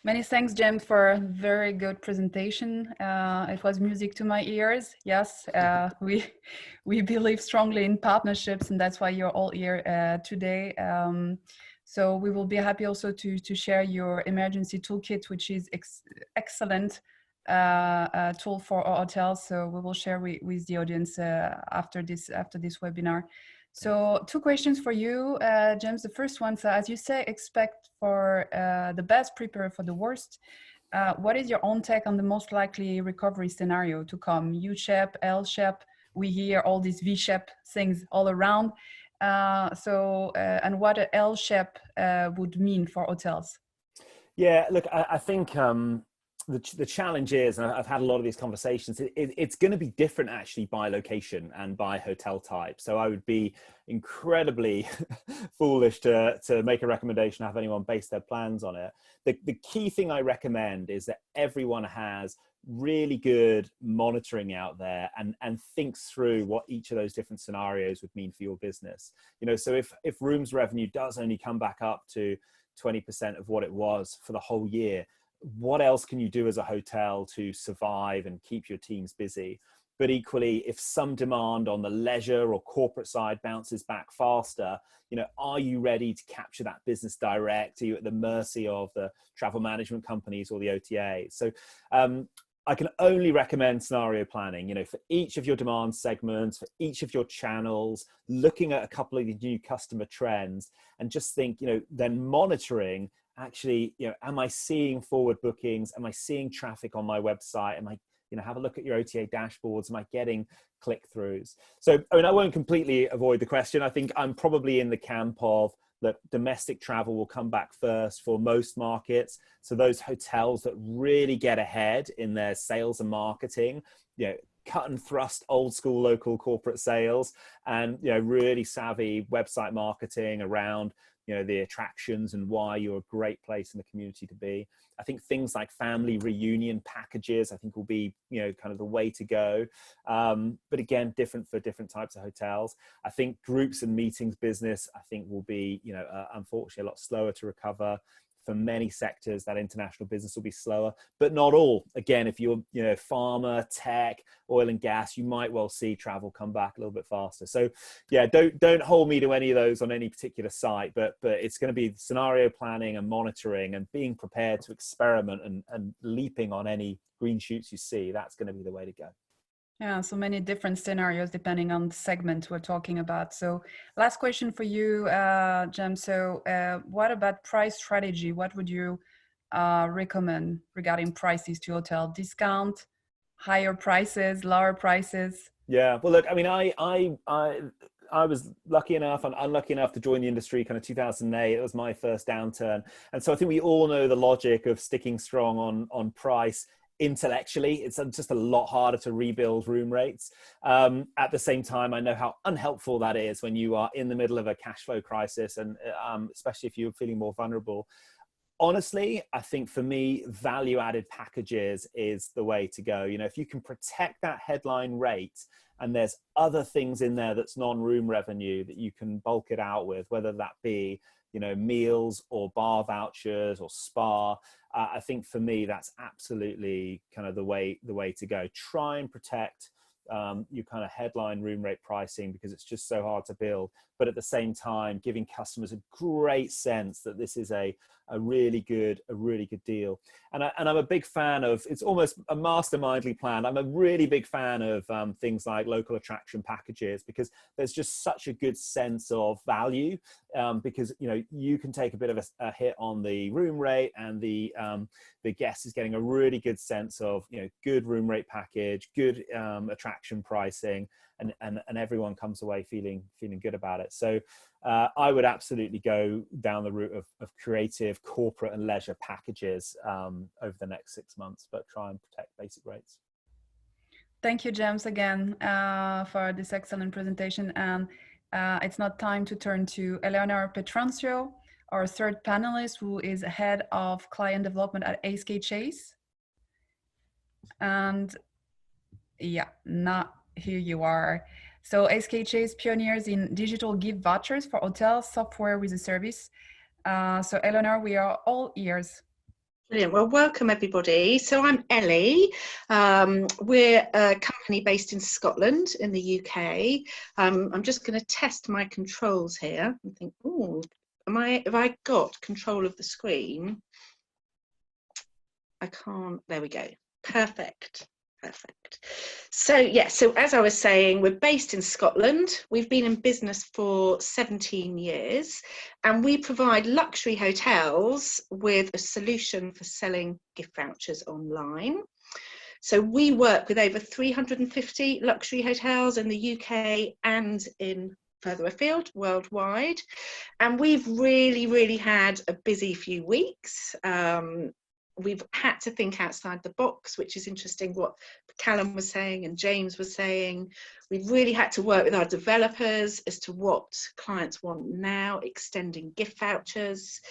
Many thanks, James, for a very good presentation. It was music to my ears. Yes, we believe strongly in partnerships, and that's why you're all here today. So we will be happy also to share your emergency toolkit, which is excellent tool for our hotels. So we will share with the audience after this webinar. So 2 questions for you, James. The first one, so as you say, expect for the best, prepare for the worst. What is your own take on the most likely recovery scenario to come? U-shape, L-shape, we hear all these V-shape things all around. And what an L-shape would mean for hotels? Yeah, look, I think the challenge is, and I've had a lot of these conversations, it's going to be different actually by location and by hotel type. So I would be incredibly foolish to make a recommendation, have anyone base their plans on it. The key thing I recommend is that everyone has really good monitoring out there and thinks through what each of those different scenarios would mean for your business. You know, so if rooms revenue does only come back up to 20% of what it was for the whole year, what else can you do as a hotel to survive and keep your teams busy? But equally, if some demand on the leisure or corporate side bounces back faster, you know, are you ready to capture that business direct? Are you at the mercy of the travel management companies or the OTAs? So I can only recommend scenario planning, you know, for each of your demand segments, for each of your channels, looking at a couple of the new customer trends, and just think, you know, then monitoring, actually, you know, am I seeing forward bookings? Am I seeing traffic on my website? Am I, you know, have a look at your OTA dashboards. Am I getting click-throughs? So, I mean, I won't completely avoid the question. I think I'm probably in the camp of that domestic travel will come back first for most markets. So those hotels that really get ahead in their sales and marketing, you know, cut and thrust old school local corporate sales, and, you know, really savvy website marketing around, you know, the attractions and why you're a great place in the community to be. I think things like family reunion packages, I think, will be, you know, kind of the way to go. But again, different for different types of hotels. I think groups and meetings business, I think, will be, you know, unfortunately a lot slower to recover. For many sectors, that international business will be slower, but not all. Again, if you're, you know, pharma, tech, oil and gas, you might well see travel come back a little bit faster. So yeah, don't hold me to any of those on any particular site, but it's going to be scenario planning and monitoring and being prepared to experiment and leaping on any green shoots you see. That's going to be the way to go. Yeah, so many different scenarios depending on the segment we're talking about. So last question for you, Jem. So what about price strategy? What would you recommend regarding prices to hotel? Discount, higher prices, lower prices? Yeah, well, look, I mean, I was lucky enough and unlucky enough to join the industry kind of 2008. It was my first downturn. And so I think we all know the logic of sticking strong on price. Intellectually, it's just a lot harder to rebuild room rates. At the same time, I know how unhelpful that is when you are in the middle of a cash flow crisis, and especially if you're feeling more vulnerable. Honestly, I think for me, value-added packages is the way to go. You know, if you can protect that headline rate, and there's other things in there that's non-room revenue that you can bulk it out with, whether that be, you know, meals or bar vouchers or spa. I think for me, that's absolutely kind of the way to go. Try and protect your kind of headline room rate pricing, because it's just so hard to build. but at the same time giving customers a great sense that this is a really good deal. And I'm a big fan of, it's almost a mastermindly planned. I'm a really big fan of things like local attraction packages, because there's just such a good sense of value, because you can take a bit of a hit on the room rate, and the guest is getting a really good sense of good room rate package, good attraction pricing, and everyone comes away feeling good about it. So I would absolutely go down the route of creative corporate and leisure packages over the next 6 months, but try and protect basic rates. Thank you, James, again for this excellent presentation. And it's now time to turn to Eleanor Petronzio, our third panelist, who is head of client development at ASK Chase. And yeah, here you are. So ASK Chase pioneers in digital gift vouchers for hotels, software with a service. So Eleanor, we are all ears. Brilliant. Well, welcome everybody. So I'm Ellie. We're a company based in Scotland in the UK. I'm just going to test my controls here and think, oh, have I got control of the screen? I can't. There we go. Perfect. So as I was saying, we're based in Scotland. We've been in business for 17 years, and we provide luxury hotels with a solution for selling gift vouchers online. So we work with over 350 luxury hotels in the UK and in further afield worldwide, and we've really had a busy few weeks. We've had to think outside the box, which is interesting what Callum was saying and James was saying. We've really had to work with our developers as to what clients want now, extending gift vouchers,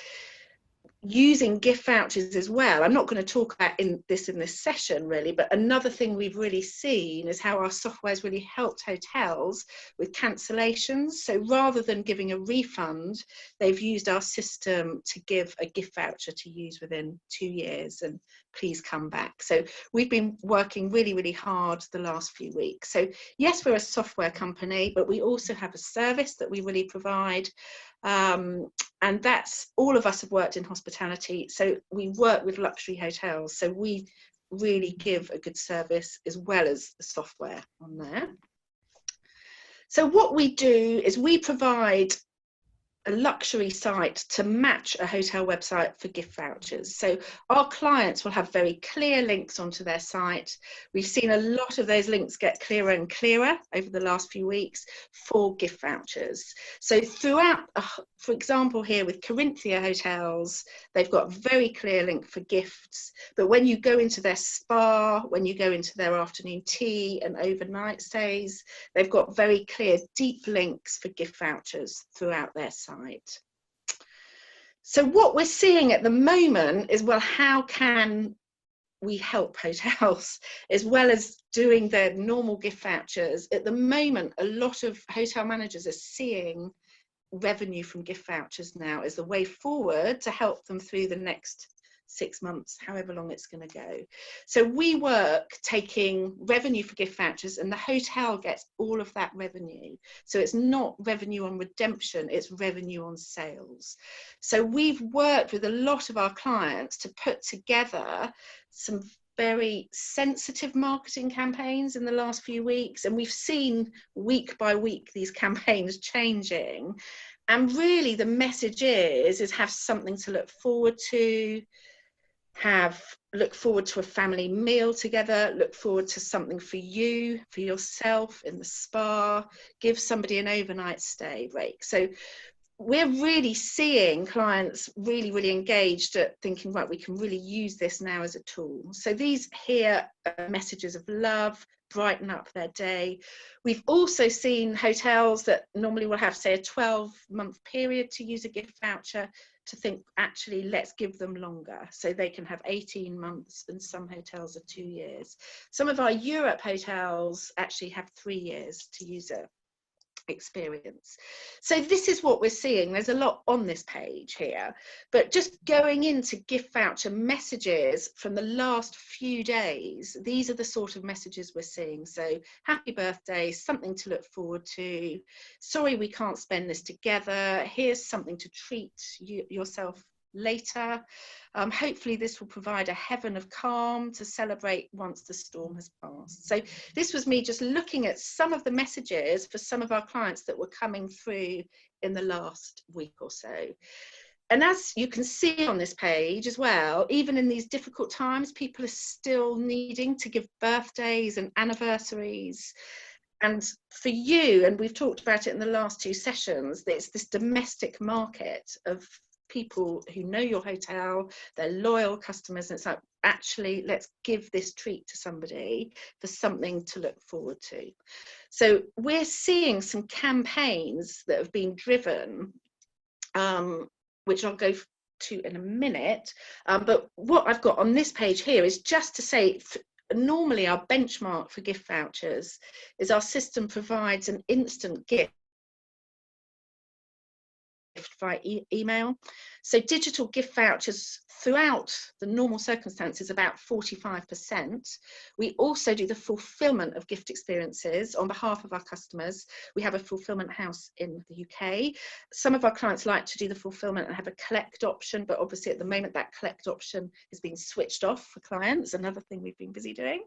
using gift vouchers as well. I'm not going to talk about this in this session really, but another thing we've really seen is how our software has really helped hotels with cancellations. So rather than giving a refund, they've used our system to give a gift voucher to use within 2 years, and please come back. So we've been working really hard the last few weeks. So yes, we're a software company, but we also have a service that we really provide. And that's, all of us have worked in hospitality, so we work with luxury hotels, so we really give a good service as well as the software on there. So what we do is we provide a luxury site to match a hotel website for gift vouchers. So our clients will have very clear links onto their site. We've seen a lot of those links get clearer and clearer over the last few weeks for gift vouchers. So throughout, for example, here with Corinthia Hotels, they've got a very clear link for gifts, but when you go into their spa, when you go into their afternoon tea and overnight stays, they've got very clear, deep links for gift vouchers throughout their site. So what we're seeing at the moment is, well, how can we help hotels as well as doing their normal gift vouchers? At the moment, a lot of hotel managers are seeing revenue from gift vouchers now as the way forward to help them through the next 6 months, however long it's going to go. So we work taking revenue for gift vouchers, and the hotel gets all of that revenue. So it's not revenue on redemption, it's revenue on sales. So we've worked with a lot of our clients to put together some very sensitive marketing campaigns in the last few weeks, and we've seen week by week these campaigns changing. And really the message is have something to look forward to, look forward to a family meal together, look forward to something for you, for yourself in the spa, give somebody an overnight stay break. So we're really seeing clients really engaged at thinking, right, we can really use this now as a tool. So these here are messages of love, brighten up their day. We've also seen hotels that normally will have, say, a 12-month period to use a gift voucher to think, actually, let's give them longer. So they can have 18 months, and some hotels are 2 years. Some of our Europe hotels actually have 3 years to use experience. So this is what we're seeing. There's a lot on this page here, but just going into gift voucher messages from the last few days, these are the sort of messages we're seeing. So happy birthday, something to look forward to, sorry we can't spend this together, here's something to treat yourself later. Hopefully this will provide a heaven of calm to celebrate once the storm has passed. So this was me just looking at some of the messages for some of our clients that were coming through in the last week or so. And as you can see on this page as well, even in these difficult times, people are still needing to give birthdays and anniversaries. And for you, and we've talked about it in the last 2 sessions, it's this domestic market of people who know your hotel, they're loyal customers, and it's like, actually, let's give this treat to somebody for something to look forward to. So we're seeing some campaigns that have been driven, which I'll go to in a minute, but what I've got on this page here is just to say, normally our benchmark for gift vouchers is our system provides an instant gift via email. So digital gift vouchers throughout the normal circumstances about 45%. We also do the fulfillment of gift experiences on behalf of our customers. We have a fulfillment house in the UK. Some of our clients like to do the fulfillment and have a collect option, but obviously at the moment that collect option is being switched off for clients, another thing we've been busy doing.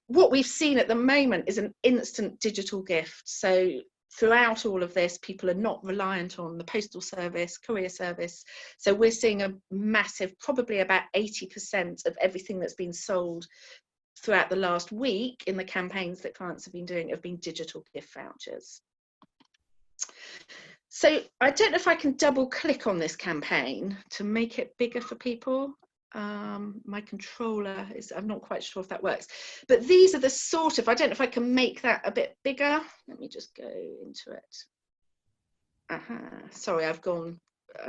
What we've seen at the moment is an instant digital gift. So throughout all of this, people are not reliant on the postal service, courier service. So we're seeing a massive, probably about 80% of everything that's been sold throughout the last week in the campaigns that clients have been doing have been digital gift vouchers. So I don't know if I can double click on this campaign to make it bigger for people. My controller is, I'm not quite sure if that works, but these are the sort of, I don't know if I can make that a bit bigger. Let me just go into it. Sorry, I've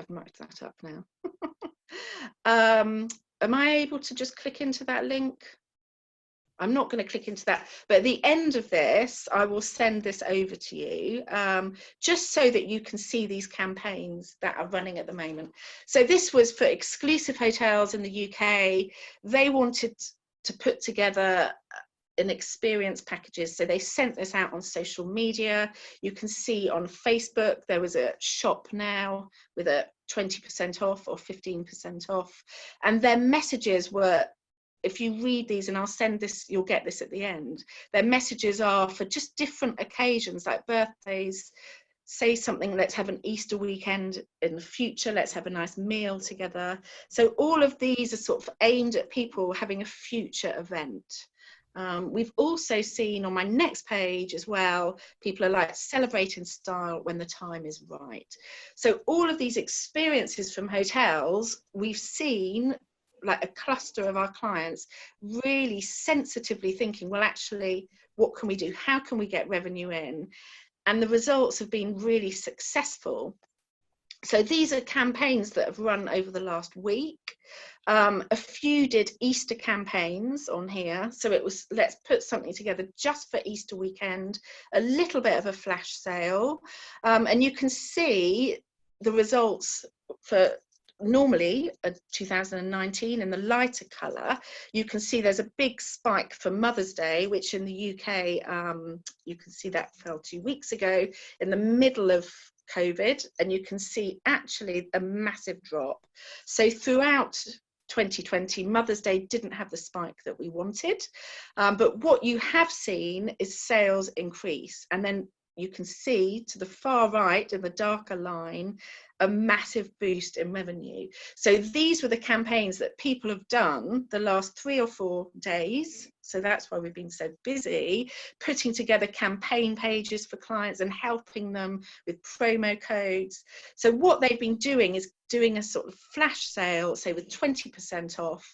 marked that up now. Am I able to just click into that link? I'm not going to click into that, but at the end of this, I will send this over to you, just so that you can see these campaigns that are running at the moment. So this was for exclusive hotels in the UK. They wanted to put together an experience packages. So they sent this out on social media. You can see on Facebook, there was a shop now with a 20% off or 15% off. And their messages were, if you read these, and I'll send this, you'll get this at the end, their messages are for just different occasions like birthdays, say something, let's have an Easter weekend in the future, let's have a nice meal together. So all of these are sort of aimed at people having a future event. We've also seen on my next page as well, people are like, celebrate in style when the time is right. So all of these experiences from hotels, we've seen like a cluster of our clients really sensitively thinking, well, actually, what can we do? How can we get revenue in? And the results have been really successful. So these are campaigns that have run over the last week. A few did Easter campaigns on here. So it was, let's put something together just for Easter weekend, a little bit of a flash sale. And you can see the results for normally 2019 in the lighter colour. You can see there's a big spike for Mother's Day, which in the UK, you can see that fell 2 weeks ago in the middle of COVID, and you can see actually a massive drop. So throughout 2020, Mother's Day didn't have the spike that we wanted, but what you have seen is sales increase, and then you can see to the far right in the darker line a massive boost in revenue. So these were the campaigns that people have done the last 3 or 4 days. So that's why we've been so busy putting together campaign pages for clients and helping them with promo codes. So what they've been doing is doing a sort of flash sale, say with 20% off,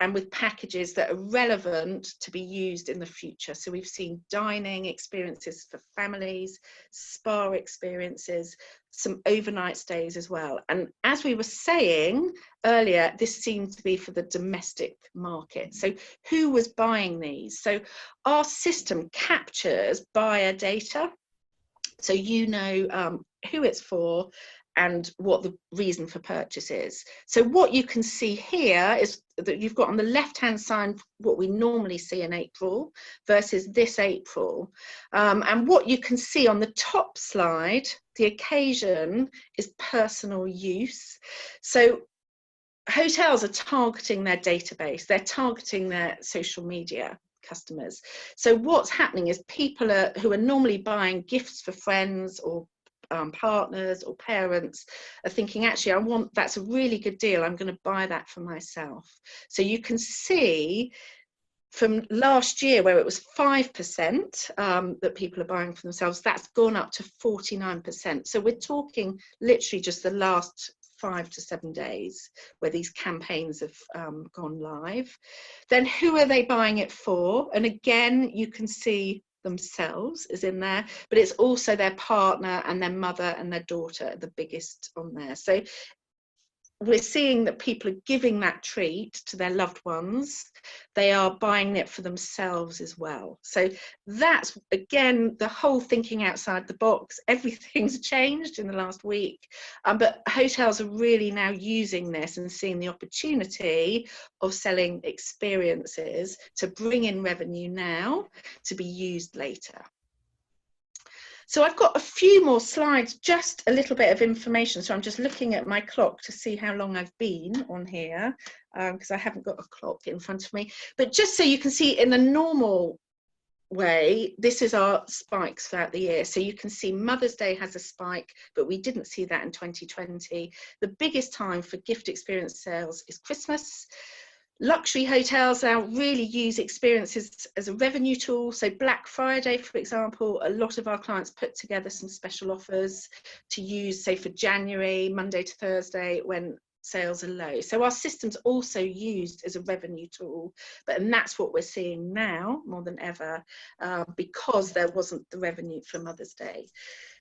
and with packages that are relevant to be used in the future. So we've seen dining experiences for families, spa experiences, some overnight stays as well. And as we were saying earlier, this seemed to be for the domestic market. So who was buying these? So our system captures buyer data. So you know who it's for and what the reason for purchase is. So what you can see here is that you've got on the left-hand side what we normally see in April versus this April. And what you can see on the top slide, the occasion is personal use. So hotels are targeting their database, they're targeting their social media customers. So what's happening is people who are normally buying gifts for friends or partners or parents are thinking, actually, that's a really good deal, I'm going to buy that for myself. So you can see from last year, where it was 5% that people are buying for themselves, that's gone up to 49%. So we're talking literally just the last 5 to 7 days where these campaigns have gone live. Then who are they buying it for? And again, you can see themselves is in there, but it's also their partner and their mother and their daughter, the biggest on there. So we're seeing that people are giving that treat to their loved ones. They are buying it for themselves as well. So that's, again, the whole thinking outside the box. Everything's changed in the last week, but hotels are really now using this and seeing the opportunity of selling experiences to bring in revenue now to be used later. So I've got a few more slides, just a little bit of information. So I'm just looking at my clock to see how long I've been on here, because I haven't got a clock in front of me. But just so you can see in the normal way, this is our spikes throughout the year. So you can see Mother's Day has a spike, but we didn't see that in 2020. The biggest time for gift experience sales is Christmas. Luxury hotels now really use experiences as a revenue tool. So Black Friday, for example, a lot of our clients put together some special offers to use, say, for January, Monday to Thursday, when sales are low. So our system's also used as a revenue tool, and that's what we're seeing now more than ever, because there wasn't the revenue for Mother's Day.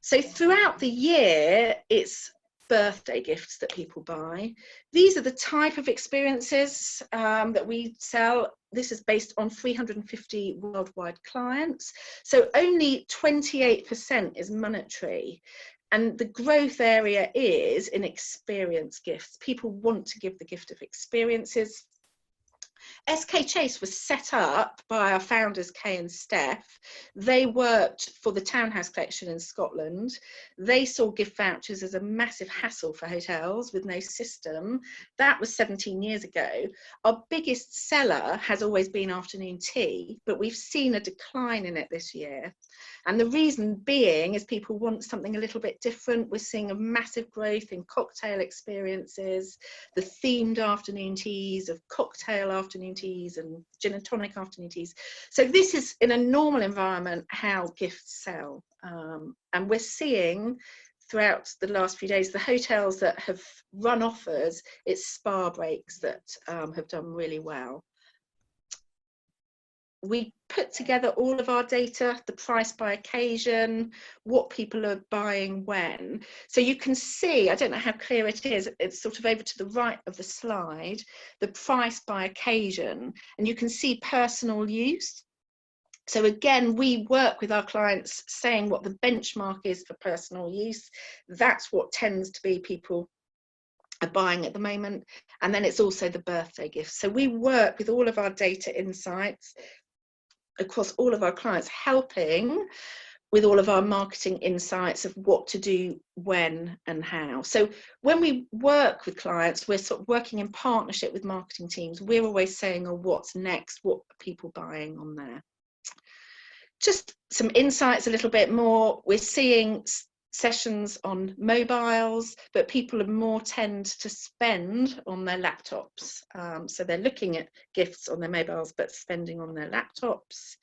So throughout the year, it's birthday gifts that people buy. These are the type of experiences that we sell. This is based on 350 worldwide clients. So only 28% is monetary. And the growth area is in experience gifts. People want to give the gift of experiences. SK Chase was set up by our founders, Kay and Steph. They worked for the Townhouse Collection in Scotland. They saw gift vouchers as a massive hassle for hotels with no system. That was 17 years ago. Our biggest seller has always been afternoon tea, but we've seen a decline in it this year. And the reason being is people want something a little bit different. We're seeing a massive growth in cocktail experiences, the themed afternoon teas, of cocktail afternoon teas and gin and tonic afternoon teas. So this is, in a normal environment, how gifts sell. And we're seeing throughout the last few days, the hotels that have run offers, it's spa breaks that have done really well. We put together all of our data, the price by occasion, what people are buying when. So you can see, I don't know how clear it is, it's sort of over to the right of the slide, the price by occasion, and you can see personal use. So again, we work with our clients saying what the benchmark is for personal use. That's what tends to be people are buying at the moment. And then it's also the birthday gifts. So we work with all of our data insights across all of our clients, helping with all of our marketing insights of what to do, when and how. So when we work with clients, we're sort of working in partnership with marketing teams. We're always saying, oh, what's next? What are people buying on there? Just some insights a little bit more. We're seeing sessions on mobiles, but people more tend to spend on their laptops. So they're looking at gifts on their mobiles, but spending on their laptops.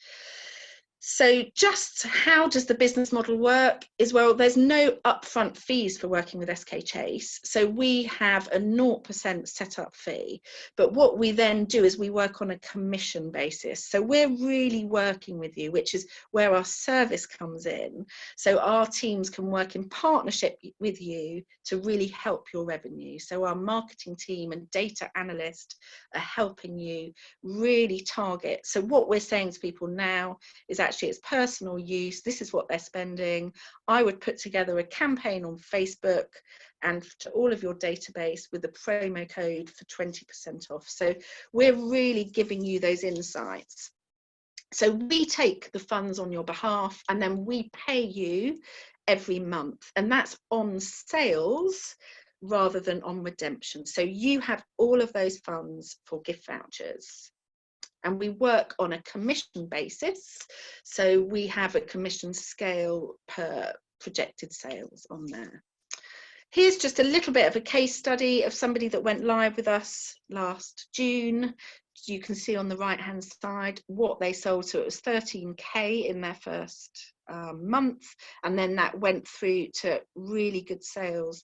So just how does the business model work is, well, there's no upfront fees for working with SK Chase. So we have a 0% setup fee, but what we then do is we work on a commission basis. So we're really working with you, which is where our service comes in. So our teams can work in partnership with you to really help your revenue. So our marketing team and data analyst are helping you really target. So what we're saying to people now is actually actually it's personal use. This is what they're spending. I would put together a campaign on Facebook and to all of your database with a promo code for 20% off. So we're really giving you those insights. So we take the funds on your behalf and then we pay you every month, and that's on sales rather than on redemption. So you have all of those funds for gift vouchers. And we work on a commission basis. So we have a commission scale per projected sales on there. Here's just a little bit of a case study of somebody that went live with us last June. You can see on the right hand side what they sold. So it was 13k in their first month, and then that went through to really good sales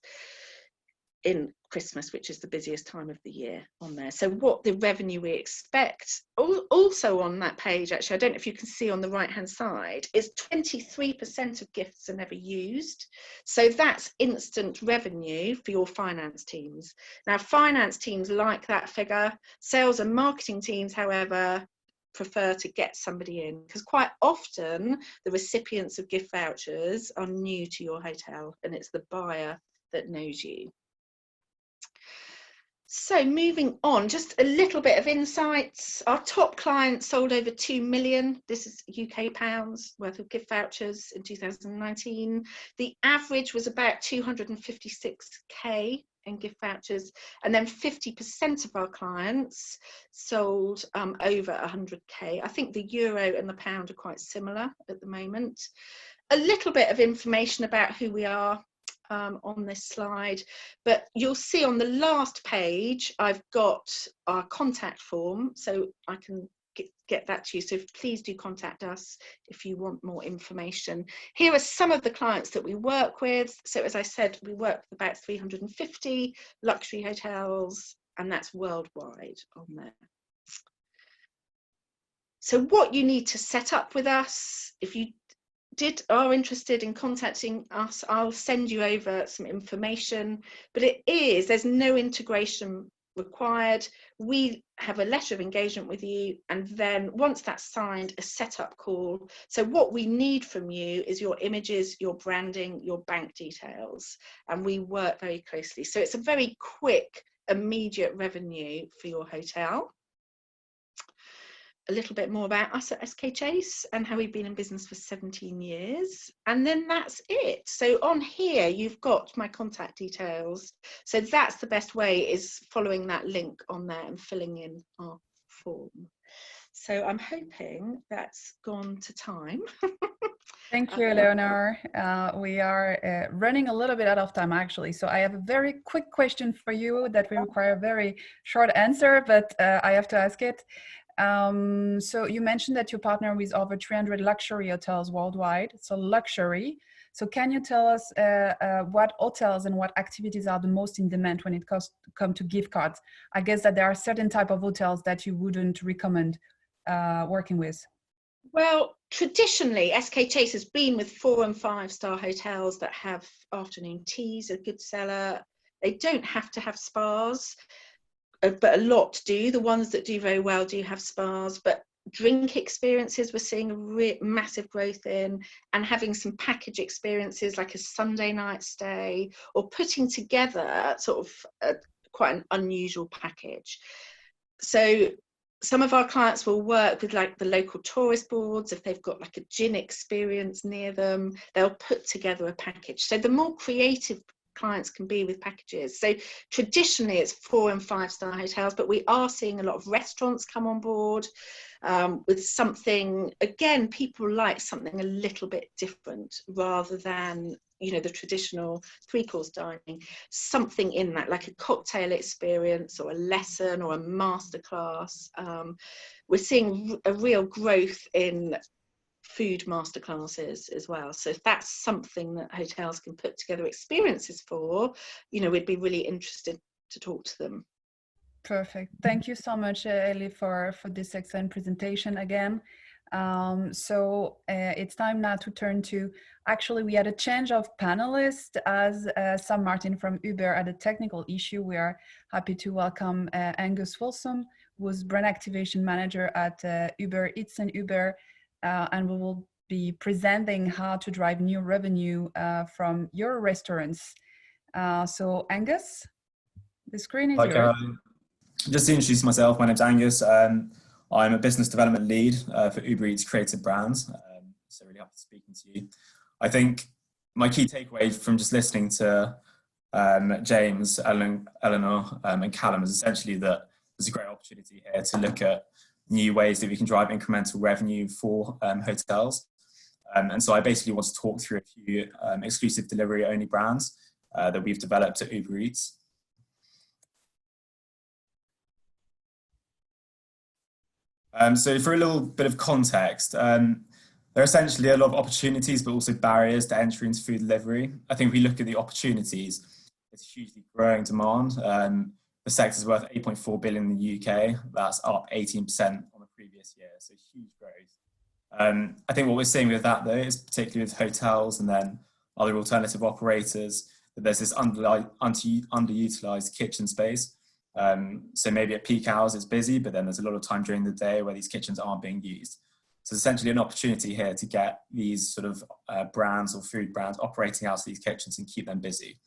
in Christmas, which is the busiest time of the year on there. So what the revenue we expect, also on that page, actually, I don't know if you can see on the right hand side, is 23% of gifts are never used. So that's instant revenue for your finance teams. Now, finance teams like that figure. Sales and marketing teams, however, prefer to get somebody in, because quite often the recipients of gift vouchers are new to your hotel and it's the buyer that knows you. So moving on, just a little bit of insights. Our top client sold over 2 million, this is UK pounds worth of gift vouchers in 2019. The average was about 256k in gift vouchers, and then 50% of our clients sold over 100k. I think the euro and the pound are quite similar at the moment. A little bit of information about who we are on this slide, but you'll see on the last page I've got our contact form, so I can get that to you. So please do contact us if you want more information. Here are some of the clients that we work with. So as I said, we work with about 350 luxury hotels, and that's worldwide on there. So what you need to set up with us, if you are interested in contacting us, I'll send you over some information, but there's no integration required. We have a letter of engagement with you, and then once that's signed, a setup call. So what we need from you is your images, your branding, your bank details, and we work very closely. So it's a very quick, immediate revenue for your hotel. A little bit more about us at SK Chase and how we've been in business for 17 years. And then that's it. So on here, you've got my contact details. So that's the best way, is following that link on there and filling in our form. So I'm hoping that's gone to time. Thank you, Eleanor. We are running a little bit out of time, actually. So I have a very quick question for you that will require a very short answer, but I have to ask it. So you mentioned that you partner with over 300 luxury hotels worldwide, so luxury. So can you tell us what hotels and what activities are the most in demand when it comes to gift cards? I guess that there are certain type of hotels that you wouldn't recommend working with. Well, traditionally, SK Chase has been with 4- and 5-star hotels that have afternoon teas, a good seller. They don't have to have spas, but a lot do. The ones that do very well do have spas, but drink experiences we're seeing a massive growth in, and having some package experiences like a Sunday night stay, or putting together sort of quite an unusual package. So some of our clients will work with like the local tourist boards. If they've got like a gin experience near them, they'll put together a package. So the more creative clients can be with packages. So traditionally it's 4- and 5-star hotels, but we are seeing a lot of restaurants come on board with something, again, people like something a little bit different rather than, you know, the traditional 3-course dining, something in that, like a cocktail experience or a lesson or a masterclass. We're seeing a real growth in food masterclasses as well. So if that's something that hotels can put together experiences for, you know, we'd be really interested to talk to them. Perfect. Thank you so much, Ellie, for this excellent presentation again. So it's time now to turn to, actually we had a change of panelists as Sam Martin from Uber had a technical issue. We are happy to welcome Angus Folsom, who's brand activation manager at Uber Eats and Uber and we will be presenting how to drive new revenue from your restaurants. So Angus, the screen is yours. Caroline. Just to introduce myself, my name's Angus. I'm a business development lead for Uber Eats Creative Brands. So really happy to speaking to you. I think my key takeaway from just listening to James, Eleanor, and Callum is essentially that there's a great opportunity here to look at new ways that we can drive incremental revenue for hotels. And so I basically want to talk through a few exclusive delivery only brands that we've developed at Uber Eats. So for a little bit of context, there are essentially a lot of opportunities, but also barriers to entry into food delivery. I think if we look at the opportunities, it's a hugely growing demand. The sector is worth 8.4 billion in the UK. That's up 18% on the previous year, so huge growth. I think what we're seeing with that, though, is particularly with hotels and then other alternative operators, that there's this underutilized kitchen space. So maybe at peak hours it's busy, but then there's a lot of time during the day where these kitchens aren't being used. So essentially an opportunity here to get these sort of brands or food brands operating out of these kitchens and keep them busy.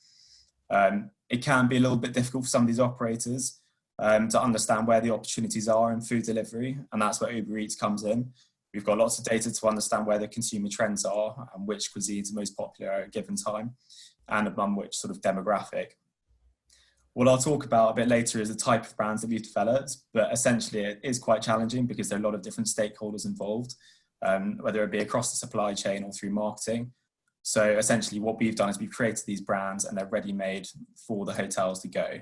It can be a little bit difficult for some of these operators to understand where the opportunities are in food delivery, and that's where Uber Eats comes in. We've got lots of data to understand where the consumer trends are and which cuisines are most popular at a given time, and among which sort of demographic. What I'll talk about a bit later is the type of brands that we've developed, but essentially it is quite challenging because there are a lot of different stakeholders involved, whether it be across the supply chain or through marketing. So essentially what we've done is we've created these brands and they're ready-made for the hotels to go.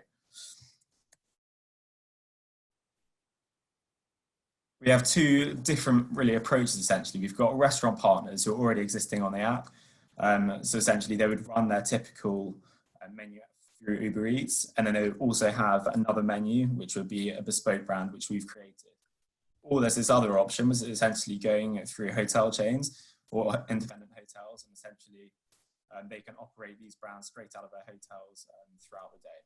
We have two different really approaches essentially. We've got restaurant partners who are already existing on the app. So essentially they would run their typical menu through Uber Eats, and then they would also have another menu, which would be a bespoke brand, which we've created. Or there's this other option, was essentially going through hotel chains or independent hotels, and essentially they can operate these brands straight out of their hotels throughout the day.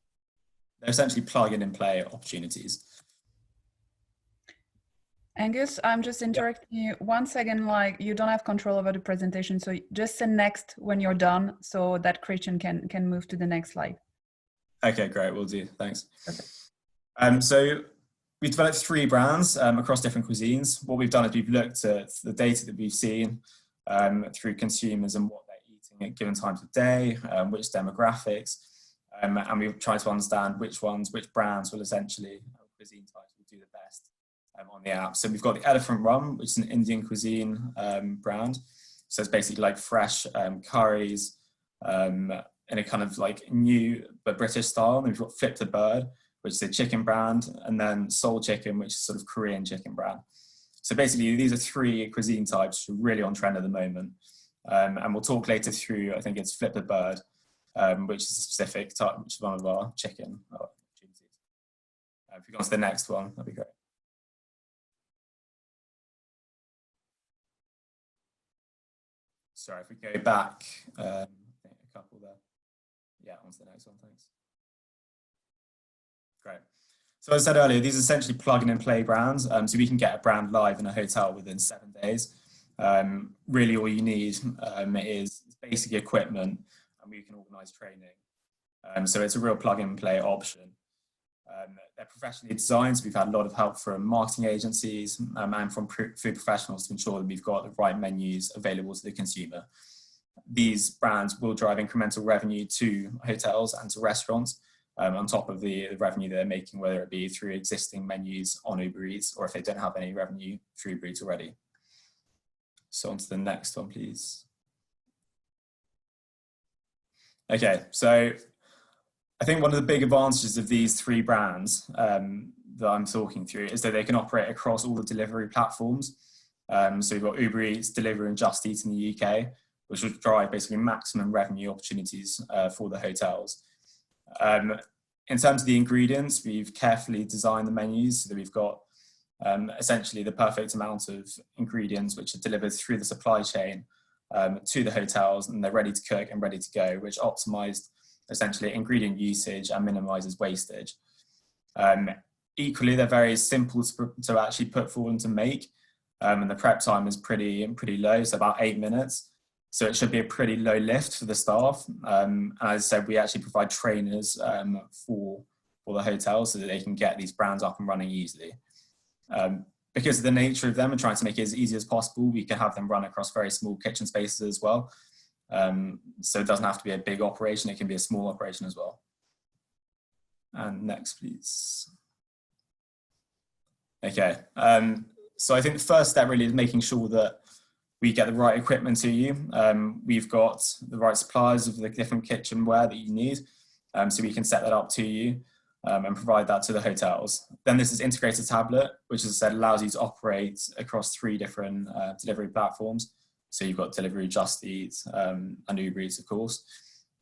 They're essentially plug in and play opportunities. Angus, I'm just interrupting you 1 second, like you don't have control over the presentation, so just say next when you're done so that Christian can move to the next slide. Okay, great, we'll do, thanks. Okay. So we developed 3 brands across different cuisines. What we've done is we've looked at the data that we've seen through consumers and what they're eating at given times of day, which demographics, and we've tried to understand which brands will essentially, cuisine types will do the best on the app. So we've got the Elephant Rum, which is an Indian cuisine brand. So it's basically like fresh curries, in a kind of like new but British style. And we've got Flip the Bird, which is a chicken brand, and then Soul Chicken, which is sort of Korean chicken brand. So basically these are 3 cuisine types which are really on trend at the moment. And we'll talk later through, I think it's Flip the Bird, which is a specific type, which is one of our chicken opportunities. If we go on to the next one, that'd be great. Sorry, if we go back, I think a couple there. Yeah, on to the next one, thanks. Great. So as I said earlier, these are essentially plug and play brands. So we can get a brand live in a hotel within 7 days. Really all you need is basic equipment, and we can organize training. So it's a real plug and play option. They're professionally designed, so we've had a lot of help from marketing agencies and from food professionals to ensure that we've got the right menus available to the consumer. These brands will drive incremental revenue to hotels and to restaurants on top of the revenue they're making, whether it be through existing menus on Uber Eats or if they don't have any revenue through Uber Eats already. So on to the next one, please. Okay, so I think one of the big advantages of these 3 brands that I'm talking through is that they can operate across all the delivery platforms. So we've got Uber Eats, Deliveroo and Just Eat in the UK, which would drive basically maximum revenue opportunities for the hotels. In terms of the ingredients, we've carefully designed the menus so that we've got essentially the perfect amount of ingredients which are delivered through the supply chain to the hotels, and they're ready to cook and ready to go, which optimized essentially ingredient usage and minimizes wastage. Equally, they're very simple to actually put forward and to make. and the prep time is pretty low, so about 8 minutes. So it should be a pretty low lift for the staff. And as I said, we actually provide trainers for the hotel so that they can get these brands up and running easily. Because of the nature of them and trying to make it as easy as possible, we can have them run across very small kitchen spaces as well. So it doesn't have to be a big operation, it can be a small operation as well. And next, please. Okay, so I think the first step really is making sure that we get the right equipment to you. We've got the right suppliers of the different kitchenware that you need, so we can set that up to you and provide that to the hotels. Then this is integrated tablet, which as I said, allows you to operate across 3 different delivery platforms. So you've got Delivery, Just Eat, and Uber Eats, of course.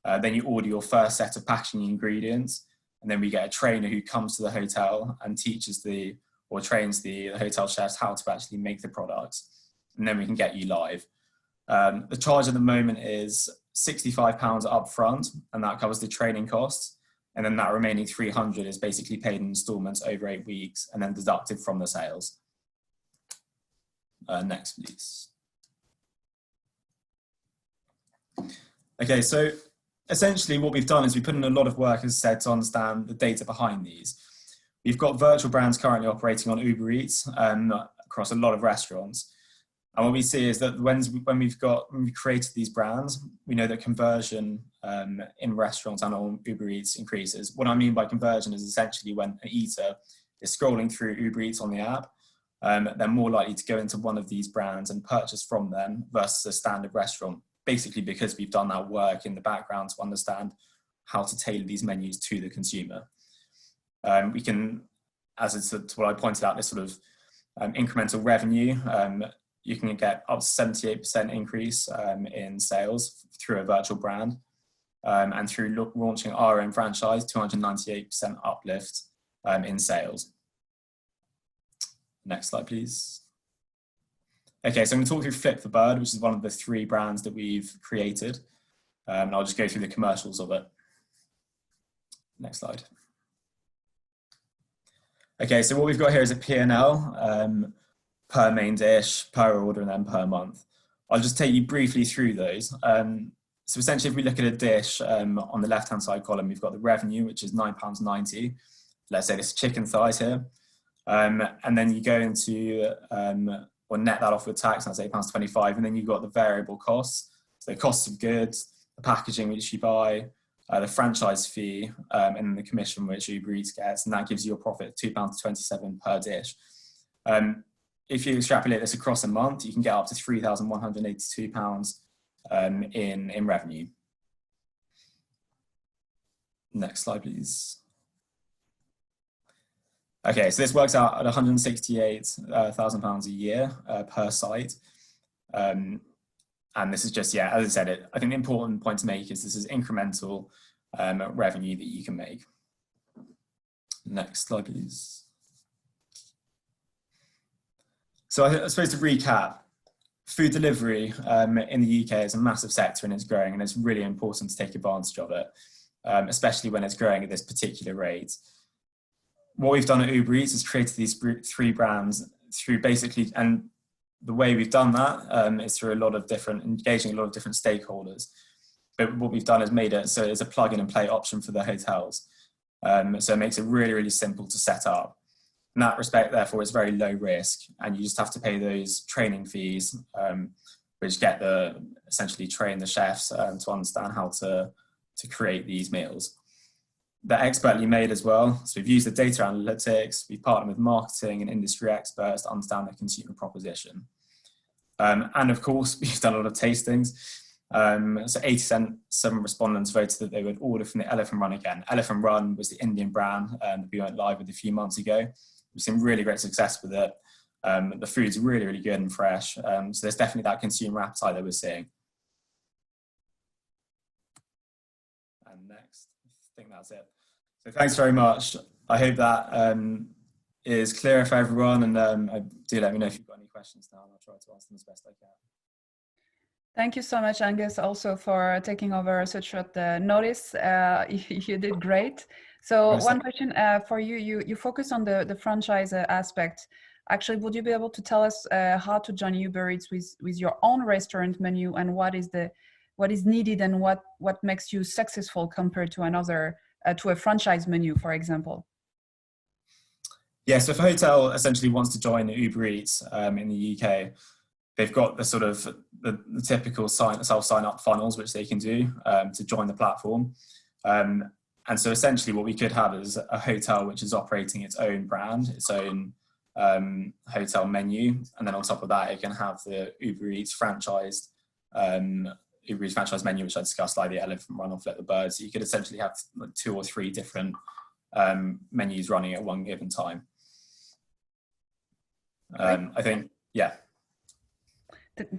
Then you order your first set of packaging ingredients, and then we get a trainer who comes to the hotel and teaches trains the hotel chefs how to actually make the products. And then we can get you live. The charge at the moment is £65 up front, and that covers the training costs. And then that remaining 300 is basically paid in installments over 8 weeks and then deducted from the sales. Next, please. Okay, so essentially what we've done is we put in a lot of work, as I said, to understand the data behind these. We've got virtual brands currently operating on Uber Eats across a lot of restaurants. And what we see is that when we've created these brands, we know that conversion in restaurants and on Uber Eats increases. What I mean by conversion is essentially when an eater is scrolling through Uber Eats on the app, they're more likely to go into one of these brands and purchase from them versus a standard restaurant, basically because we've done that work in the background to understand how to tailor these menus to the consumer. We can, as it's what I pointed out, this sort of incremental revenue, you can get up to 78% increase in sales through a virtual brand, and through launching our own franchise, 298% uplift in sales. Next slide, please. Okay, so I'm going to talk through Flip the Bird, which is one of the 3 brands that we've created. And I'll just go through the commercials of it. Next slide. Okay, so what we've got here is a P&L per main dish, per order, and then per month. I'll just take you briefly through those. So essentially, if we look at a dish on the left-hand side column, we've got the revenue, which is £9.90. Let's say this chicken thighs here. And then you go into, or net that off with tax, and that's £8.25. And then you've got the variable costs. So the costs of goods, the packaging which you buy, the franchise fee, and then the commission which Uber Eats gets, and that gives you a profit of £2.27 per dish. If you extrapolate this across a month, you can get up to £3,182 in revenue. Next slide, please. Okay, so this works out at £168,000 a year per site. And this is just, yeah, as I said, I think the important point to make is this is incremental revenue that you can make. Next slide, please. So I suppose to recap, food delivery in the UK is a massive sector and it's growing, and it's really important to take advantage of it, especially when it's growing at this particular rate. What we've done at Uber Eats is created these 3 brands through basically, and the way we've done that is through engaging a lot of different stakeholders. But what we've done is made it so it's a plug in and play option for the hotels. So it makes it really, really simple to set up. In that respect, therefore, it's very low risk, and you just have to pay those training fees, which essentially train the chefs to understand how to create these meals. They're expertly made as well. So we've used the data analytics, we've partnered with marketing and industry experts to understand the consumer proposition. And of course, we've done a lot of tastings. So 87 respondents voted that they would order from the Elephant Run again. Elephant Run was the Indian brand that we went live with a few months ago. We've seen really great success with it. The food's really, really good and fresh. So there's definitely that consumer appetite that we're seeing. And next, I think that's it. So thanks very much. I hope that is clear for everyone, and do let me know if you've got any questions now, and I'll try to answer them as best I can. Thank you so much, Angus, also for taking over such short notice. You did great. So one question for you. You focus on the franchise aspect. Actually, would you be able to tell us how to join Uber Eats with your own restaurant menu, and what is needed, and what makes you successful compared to another to a franchise menu, for example? Yeah, so if a hotel essentially wants to join Uber Eats in the UK, they've got the sort of the typical self-sign-up funnels which they can do to join the platform. And so essentially what we could have is a hotel which is operating its own brand, its own hotel menu, and then on top of that it can have the Uber Eats franchised menu, which I discussed, like the elephant run or flip the bird. So you could essentially have like 2 or 3 different menus running at one given time. I think, yeah.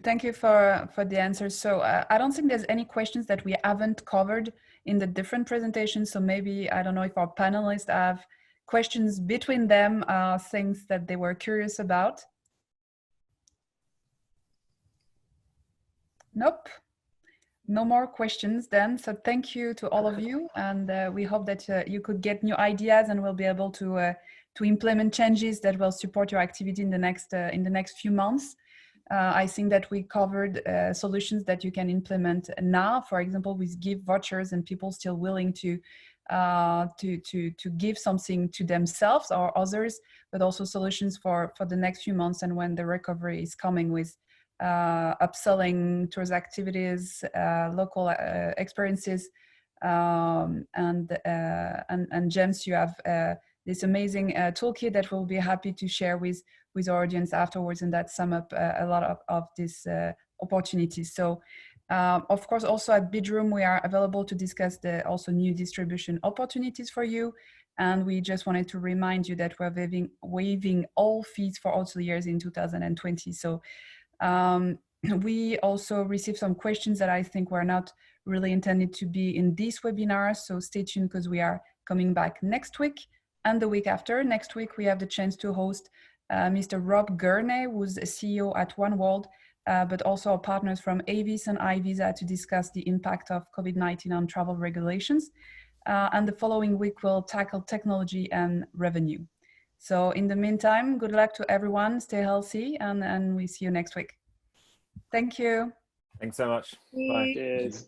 Thank you for the answers. So I don't think there's any questions that we haven't covered in the different presentations. So maybe, I don't know if our panelists have questions between them, things that they were curious about. Nope. No more questions then. So thank you to all of you. And we hope that you could get new ideas and will be able to implement changes that will support your activity in the next few months. I think that we covered solutions that you can implement now, for example, with gift vouchers and people still willing to give something to themselves or others, but also solutions for the next few months and when the recovery is coming, with upselling tours activities, local experiences, and James, you have this amazing toolkit that we'll be happy to share with our audience afterwards, and that sum up a lot of these opportunities. So of course, also at Bidroom, we are available to discuss the also new distribution opportunities for you. And we just wanted to remind you that we're waiving all fees for hoteliers in 2020. So we also received some questions that I think were not really intended to be in this webinar. So stay tuned, because we are coming back next week and the week after. Next week, we have the chance to host Mr. Rob Gurney, who's a CEO at OneWorld, but also our partners from Avis and iVisa, to discuss the impact of COVID-19 on travel regulations. And the following week, we'll tackle technology and revenue. So in the meantime, good luck to everyone, stay healthy, and we see you next week. Thank you. Thanks so much. Bye. Cheers.